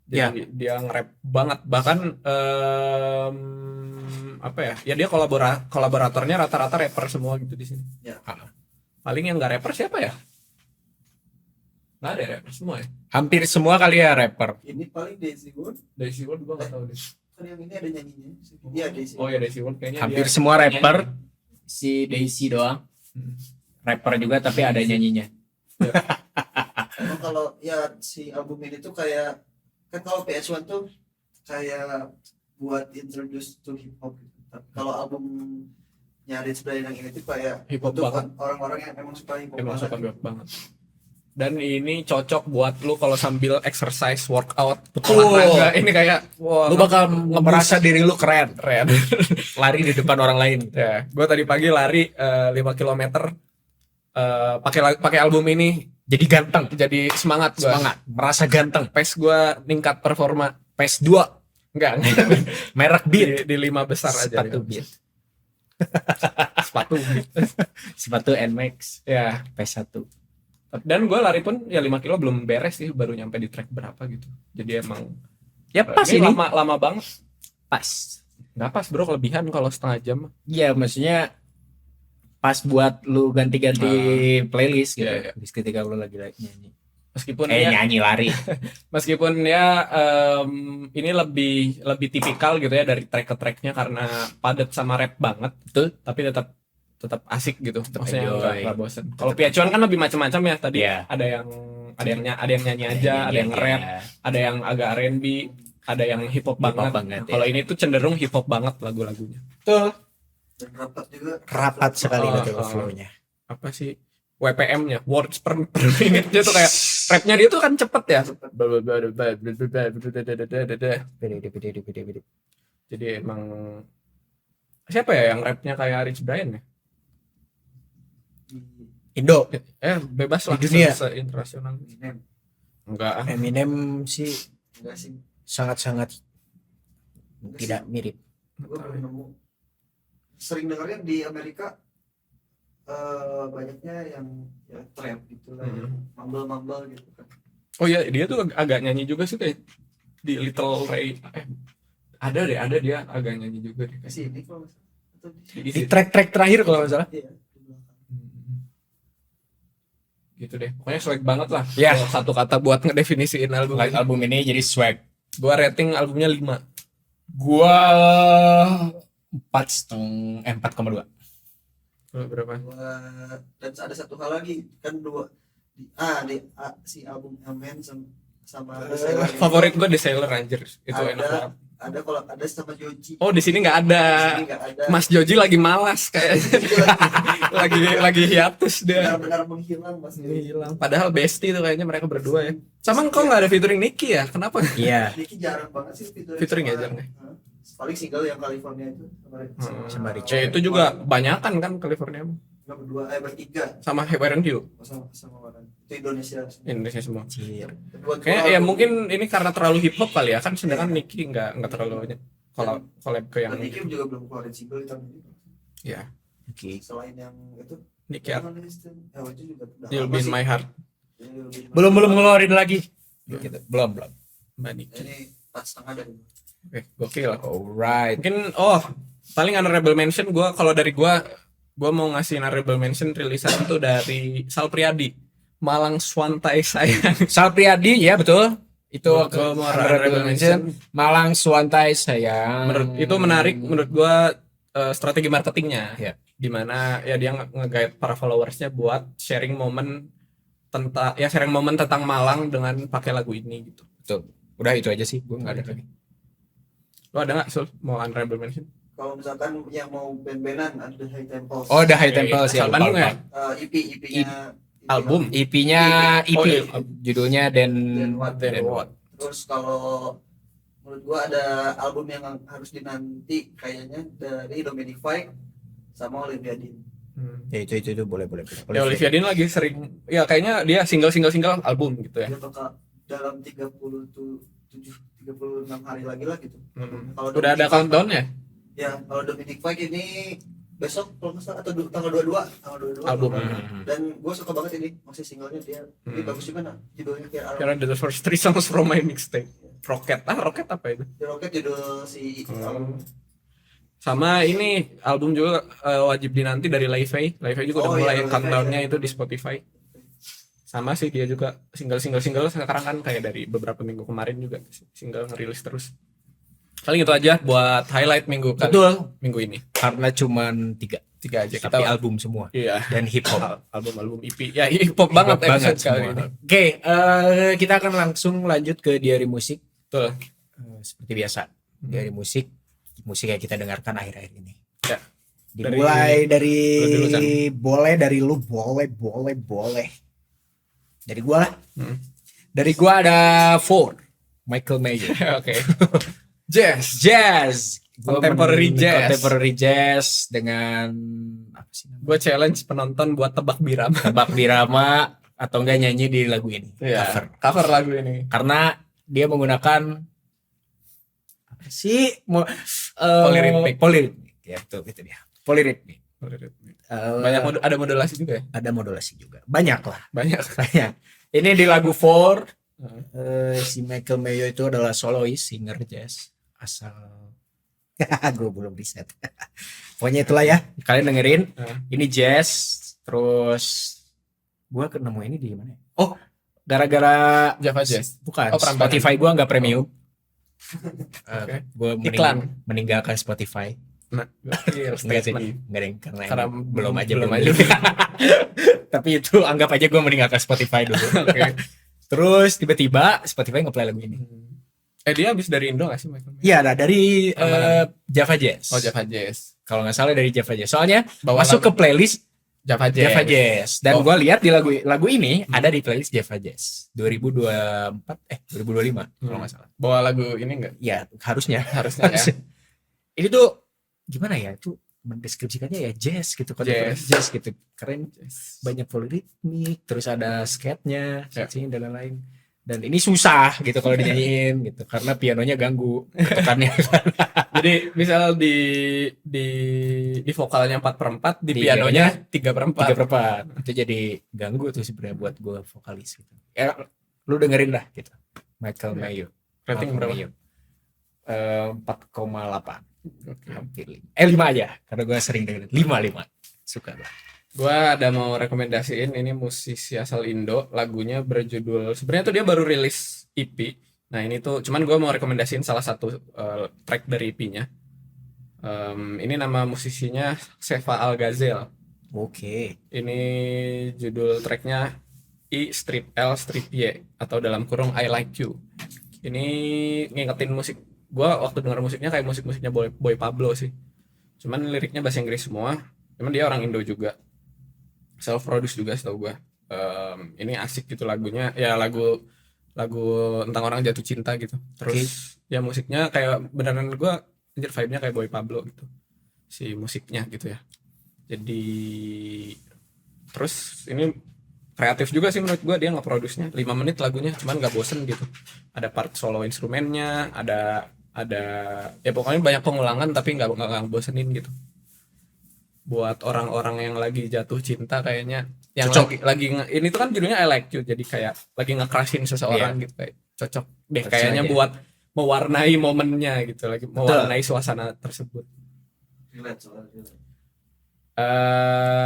Jadi dia nge-rap banget. Bahkan apa ya? Ya dia kolaboratornya rata-rata rapper semua gitu di sini. Paling yang nggak rapper siapa ya? Nggak ada rapper semua ya. Hampir semua kali ya rapper. Ini paling Daisy World. Daisy World gue nggak tahu deh. Kan yang ini ada nyanyinya. Iya Daisy. Oh ya Daisy World kayaknya. Hampir semua rapper. Si Daisy doang. Rapper juga tapi ada nyanyinya. Kalau ya si album ini tuh kayak kan kalau PS1 tuh kayak buat introduce to hip hop gitu. Kalau albumnya Rich Brian yang ini tuh kayak hip hop banget. Orang-orang yang emang suka hip hop. Emang suka hip hop banget. Dan ini cocok buat lu kalau sambil exercise workout olahraga. Ini kayak lu bakal merasa diri lu keren. Lari di depan orang lain. Ya, gue tadi pagi lari 5 km pakai album ini jadi ganteng, jadi semangat, merasa ganteng. Pace gue ningkat performa. Pace 2 enggak. Merek Beat di 5 besar aja. Sepatu Beat. Sepatu Nmax. Ya, Pace 1. Dan gue lari pun ya 5 kilo belum beres sih, baru nyampe di track berapa gitu. Jadi emang ya pas ini lama banget. Pas. Nggak pas bro, kelebihan kalau setengah jam. Iya maksudnya pas buat lu ganti-ganti playlist gitu. Iya. Ketika lu lagi nyanyi. Meskipun nyanyi lari. Meskipun ya ini lebih tipikal gitu ya dari track ke tracknya karena padat sama rap banget. Betul. Tapi tetap asik gitu, maksudnya nggak bosan. Kalau Tetap PH1 kan lebih macam-macam ya tadi. Yeah. Ada yang nyanyi aja, ada yang rap, ada yang agak R&B, ada yang hip hop banget. Kalau ini tuh cenderung hip hop banget lagu-lagunya. Betul. Dan rapat juga. Rapat sekali betul flow-nya. Apa sih WPM-nya? Words per minute dia tuh kayak rapnya dia tuh kan cepet ya. Jadi emang siapa ya yang rapnya kayak Rich Brian ya? Indo bebas lah di dunia internasional. Enggak. Eminem sih Enggak sih. sangat-sangat tidak mirip. Gue baru nemu. Sering dengarnya di Amerika banyaknya yang ya trap gitu lah, mumble gitu kan. Oh ya dia tuh agak nyanyi juga sih kayak di Little Ray. Ada dia agak nyanyi juga deh. Sini kalau Di track terakhir kalau nggak salah. Iya. Gitu deh. Pokoknya swag banget lah. Ya. Satu kata buat ngedefinisiin album ini jadi swag. Gua rating albumnya 5. Gua 4,2. Berapa? Dan ada satu hal lagi kan si album Amen sama Favorit gue The Sailor anjir. Itu ada, enak banget. Ada sama Joji. Oh, di sini nggak ada. Mas Joji lagi malas kayaknya. lagi hiatus dia. Benar-benar menghilang Mas Joji. Hilang. Padahal bestie tuh kayaknya mereka berdua ya. Sama kok nggak ada featuring Nicky ya? Kenapa? Iya. Nicky jarang banget sih Featuring ya jarang. Paling single yang California itu Sama Richard. Itu juga banyakan kan California. Nggak bertiga Sama Warren Hill. sama Warren. Itu Indonesia semua. Cier. Kayak ya mungkin ini karena terlalu hip hop kali ya kan, sedangkan Nicky nggak terlalu banyak collab ke yang. Nicky juga belum keluarin single di tahun ini. Ya. Oke. Selain yang itu Nicky itu juga You'll Be in My Heart. Belum ngeluarin lagi. Gitu. Belum. Mbak Nicky. Ini 4,5 dari Oke, gokil. Alright. Mungkin paling honorable mention kalau dari gue mau ngasih honorable mention rilisan itu dari Sal Priadi, Malang Swantai Sayang. Sal Priadi ya betul. Itu Gua mau honorable mention. Malang Swantai sayang. Itu menarik menurut gue, strategi marketingnya. Ya. Dimana ya dia nge-guide para followersnya buat sharing momen tentang Malang dengan pakai lagu ini gitu. Betul. Udah itu aja sih, gue nggak ada lagi. Lo ada nggak Sul mau honorable mention? Kalau misalkan yang mau band-bandan ada The High Temples. Oh, The High Temples ya. Asal Bandung ya? EP-nya Album. EP-nya judulnya Then What. Terus kalau menurut gua ada album yang harus dinanti kayaknya dari Dominic Fike sama Olivia Dean. Ya itu boleh. Ya Olivia Dean lagi sering ya kayaknya dia single album gitu ya. Dia bakal dalam 36 hari lagi lah gitu. Kalau Udah ada countdown-nya? Ya, kalau Dominic Fike ini besok kalau nggak salah atau tanggal 22 album. Dan gue suka banget ini masih singlenya dia. Ini bagus juga nah judulnya kayak Karena the first 3 songs from my mixtape. Rocket apa itu? The Rocket judul si album. Sama ini album juga wajib dinanti dari Live juga udah mulai countdown-nya itu di Spotify. Sama sih dia juga single sekarang kan kayak dari beberapa minggu kemarin juga single ngerilis terus. Paling itu aja buat highlight minggu ini. Karena cuman 3 aja tapi album semua. Iya. Dan hip hop. album EP. Ya hip hop banget episode kali ini. Oke, kita akan langsung lanjut ke diary musik. Betul. Seperti biasa. Diary musik yang kita dengarkan akhir-akhir ini. Ya. Dimulai dari boleh dari lu boleh. Dari gua lah. Dari gua ada Ford, Michael Mayer. Oke. Jazz. Contemporary jazz dengan apa sih namanya? Gue challenge penonton buat tebak birama atau enggak nyanyi di lagu ini. Iya, cover lagu ini. Karena dia menggunakan apa sih? Poliritmik. Ya, betul itu dia. Poliritmik. Ada modulasi juga ya? Ada modulasi juga. Banyak. Ini di lagu 4 si Michael Mayo itu adalah solois singer jazz asal gue belum riset. Pokoknya itulah ya, kalian dengerin. Ini jazz, terus gue nemu ini di mana? Oh, gara-gara Java Jazz. Bukan. Spotify gue nggak premium. Gue meninggalkan Spotify. Enggak deh, karena belum aja. Tapi itu anggap aja gue meninggalkan Spotify dulu. Terus tiba-tiba Spotify nge-play lagu ini. Dia habis dari Indo gak sih Michael? Iya, dari Java Jazz. Oh, Java Jazz. Kalau nggak salah dari Java Jazz. Soalnya masuk ke playlist Java Jazz. Dan gue lihat di lagu ini ada di playlist Java Jazz 2025 kalau nggak salah. Bawa lagu ini enggak? Ya, harusnya ya. Ini tuh gimana ya? Itu mendeskripsikannya ya jazz gitu, jazz gitu. Keren, banyak poliritmik, terus ada skate-nya, dan lain-lain. Dan ini susah gitu kalau dinyanyiin gitu karena pianonya ganggu tekannya. Jadi misal di vokalnya 4/4, di pianonya 3/4. Itu jadi ganggu tuh sebenarnya buat gue vokalis gitu. Ya lu dengerin lah gitu. Michael Mayo. Rating berapa? 4,8. Hampir 5 aja karena gue sering dengerin 5 suka lah. Gue ada mau rekomendasiin ini musisi asal Indo, lagunya berjudul sebenarnya tuh dia baru rilis EP. Nah ini tuh cuman gue mau rekomendasiin salah satu track dari EP-nya. Ini nama musisinya Seva Al-Ghazel. Oke. Ini judul tracknya I strip L strip Y atau dalam kurung I Like You. Ini ngingetin musik gua waktu denger musiknya kayak musik-musiknya Boy Pablo sih. Cuman liriknya bahasa Inggris semua. Cuman dia orang Indo juga. Self produce juga setahu gua. Ini asik gitu lagunya. Ya lagu tentang orang jatuh cinta gitu. Terus ya musiknya kayak beneran gua anjir vibe-nya kayak Boy Pablo gitu. Si musiknya gitu ya. Jadi terus ini kreatif juga sih menurut gua, dia nge-produce-nya 5 menit lagunya, cuman gak bosen gitu. Ada part solo instrumennya, ada ya pokoknya banyak pengulangan tapi nggak bosenin gitu. Buat orang-orang yang lagi jatuh cinta kayaknya, yang cocok. lagi ini tuh kan judulnya I Like You, jadi kayak lagi nge-crushin seseorang gitu, kayak cocok deh kayaknya buat mewarnai momennya gitu, lagi mewarnai suasana tersebut.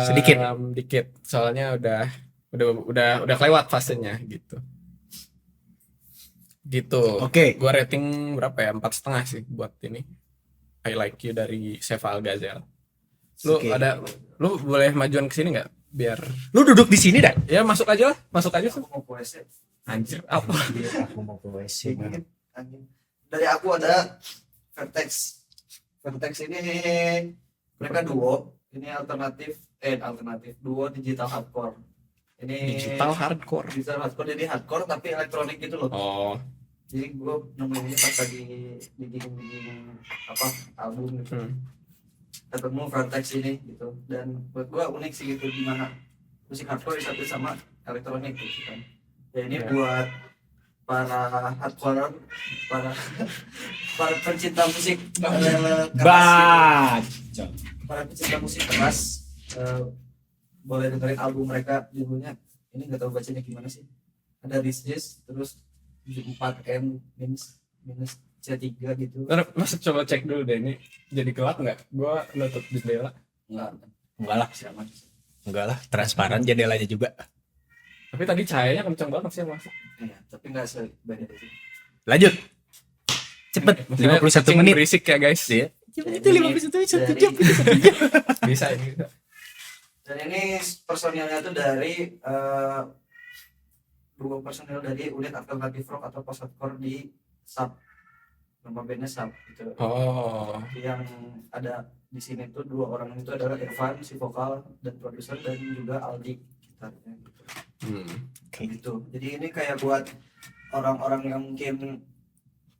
Sedikit soalnya udah kelewat fasenya gitu. Oke. Gua rating berapa ya, 4,5 sih buat ini I Like You dari Seva Alghazel. Lu boleh majuan ke sini nggak biar Lu duduk di sini dah. ya masuk aja sih. Mau ke WC. Anjir apa Aku mau ke WC. Dari aku ada Vertex ini mereka duo, ini alternatif duo digital hardcore. Ini digital hardcore. Jadi hardcore tapi elektronik gitu loh. Oh, Jadi gue nemuin ini pas lagi bikin album gitu. Ketemu Vertex ini gitu, dan buat gue unik sih gitu, gimana musik hardcore disatu sama elektronik gitu kan. Ya ini buat para hardcore, para pencinta musik keras gitu. Para pencinta musik keras boleh dengerin album mereka, judulnya ini nggak tahu bacanya gimana sih, ada Rises terus 4M minus C3 gitu. Mas coba cek dulu deh, ini jadi gelap nggak? Gua nutup jendela. Enggak lah, transparan jendelanya juga. Tapi tadi cahayanya kencang banget sih Mas. Iya, tapi nggak sebanyak itu. Lanjut. Cepet. 51 menit. Berisik ya guys. Iya. Itu 51 menit 1 jam. Bisa ini. Dan ini personilnya tuh dari dua personil dari unit alternatif rock atau post hardcore di Sub. Nama bandnya Sub gitu. Oh. Yang ada di sini tuh 2 orang itu adalah Irfan si vokal dan produser, dan juga Aldi gitarnya gitu. Gitu. Jadi ini kayak buat orang-orang yang mungkin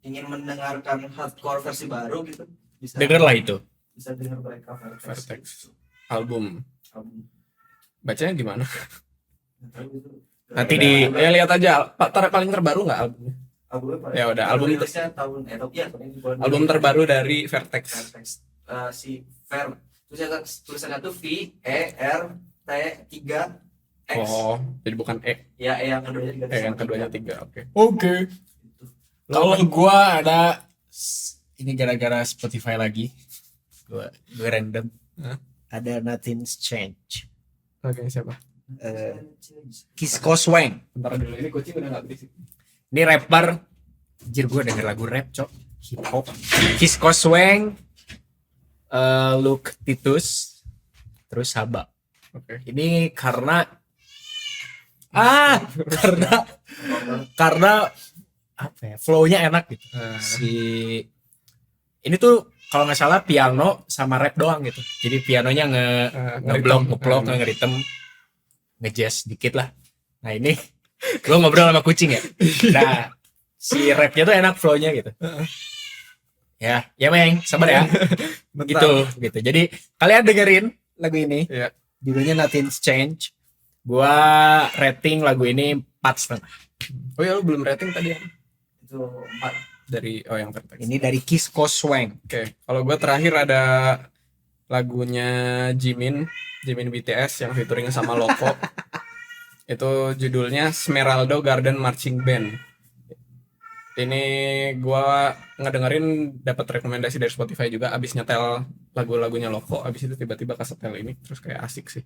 ingin mendengarkan hardcore versi baru gitu. Bisa Dengarlah itu. Bisa dengar mereka Vertex. Album. Bacanya gimana? Nanti di lihat aja paling terbaru nggak albumnya? Ya udah, album album terbaru dari Vertex. Si Ver tulisannya tuh VERT3X. Oh, jadi bukan E. Ya, yang keduanya 3. Oke. Kalau gua ada ini gara-gara Spotify lagi. Gua random. Ada Nothing's Change. Oke, siapa? Kisco Swang. Bentar dulu, ini kucing udah nggak berisik. Ini rapper. Anjir gua denger lagu rap, cok. Hip hop. Kisco Swang, Luke Titus, terus Haba. Oke. Ini karena apa ya, flow-nya enak gitu. Ini tuh kalau nggak salah piano sama rap doang gitu. Jadi pianonya ngeblok, ngeritem, ngejazz dikit lah. Nah ini lo ngobrol sama kucing ya. Nah si rapnya tuh enak flow-nya gitu. Ya Meng, sabar ya. gitu. Jadi kalian dengerin lagu ini. Iya. Judulnya Nothing's Change. Gua rating lagu ini 4,5. Oh ya, lu belum rating tadi ya? Itu 4 dari yang Vertex. Ini dari Kisco Swang. Oke, kalau gue terakhir ada lagunya Jimin BTS yang featuring sama Loco. Itu judulnya Smeraldo Garden Marching Band. Ini gue ngedengerin, dapat rekomendasi dari Spotify juga, abis nyetel lagu-lagunya Loco, abis itu tiba-tiba kesetel ini, terus kayak asik sih.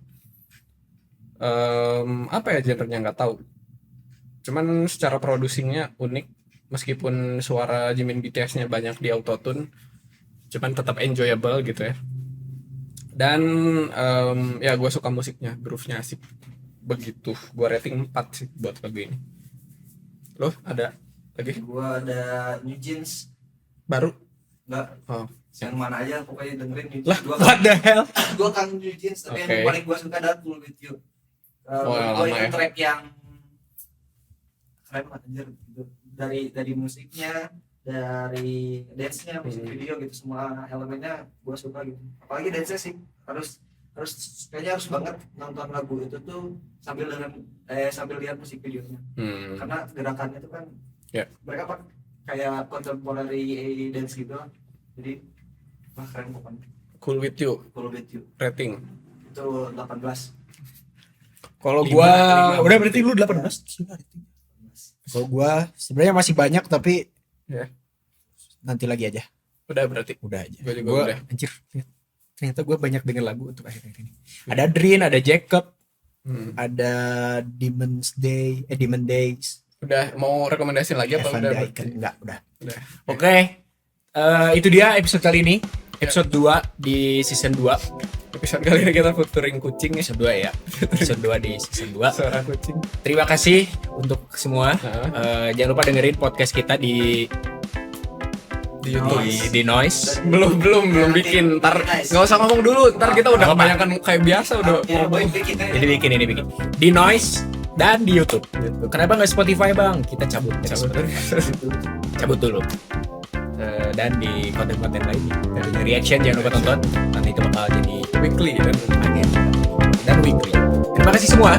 Apa ya genrenya nggak tahu. Cuman secara producingnya unik, meskipun suara Jimin BTS-nya banyak di autotune, cuman tetap enjoyable gitu ya. Dan ya gue suka musiknya, groove-nya asik. Begitu. Gue rating 4 sih buat lagu ini. Lo ada lagi? Gua ada New Jeans. Baru? Enggak. Oh. Yang mana aja pokoknya dengerin New Lah, Jeans. Gua what the hell? gua kan New Jeans tapi Oke. yang paling gua suka adalah Cool With You. Oh, yang Gua lama itu ya. track yang keren banget anjir gitu. Dari musiknya, dari dance-nya, musik video gitu, semua elemennya gua suka gitu. Apalagi dance-nya sih harus kayaknya harus banget nonton lagu itu tuh sambil lihat musik videonya. Karena gerakannya itu kan mereka kayak contemporary dance gitu. Jadi wah keren pokoknya. Cool With You. Cool With You Rating. itu 18. Kalau Gua gua udah berarti lu 18. Kalau gua sebenarnya masih banyak tapi ya, nanti lagi aja. udah berarti. Udah aja. Gua juga udah. Anjir. Ternyata gue banyak denger lagu untuk akhir-akhir ini. Ada Drin, ada Jacob, ada Demon Days. Udah mau rekomendasi lagi apa Evan udah? Dyken. Enggak, udah. Oke. Itu dia episode kali ini. Episode 2 di season 2. Episode kali ini kita featuring kucing ya. Episode 2 ya. Episode 2 di season 2. Suara kucing. Terima kasih untuk semua. Jangan lupa dengerin podcast kita di YouTube. di Noise. Belum bikin. Ntar nggak usah ngomong dulu. Ntar kita udah kebanyakan kayak biasa udah. Ya boy bikin aja. Ini bikin. Di Noise dan di YouTube. Kenapa nggak Spotify bang? Kita cabut dulu. Dan di konten-konten lainnya. Dari reaction jangan lupa tonton. Nanti itu bakal jadi Weekly dan weekly. Terima kasih semua.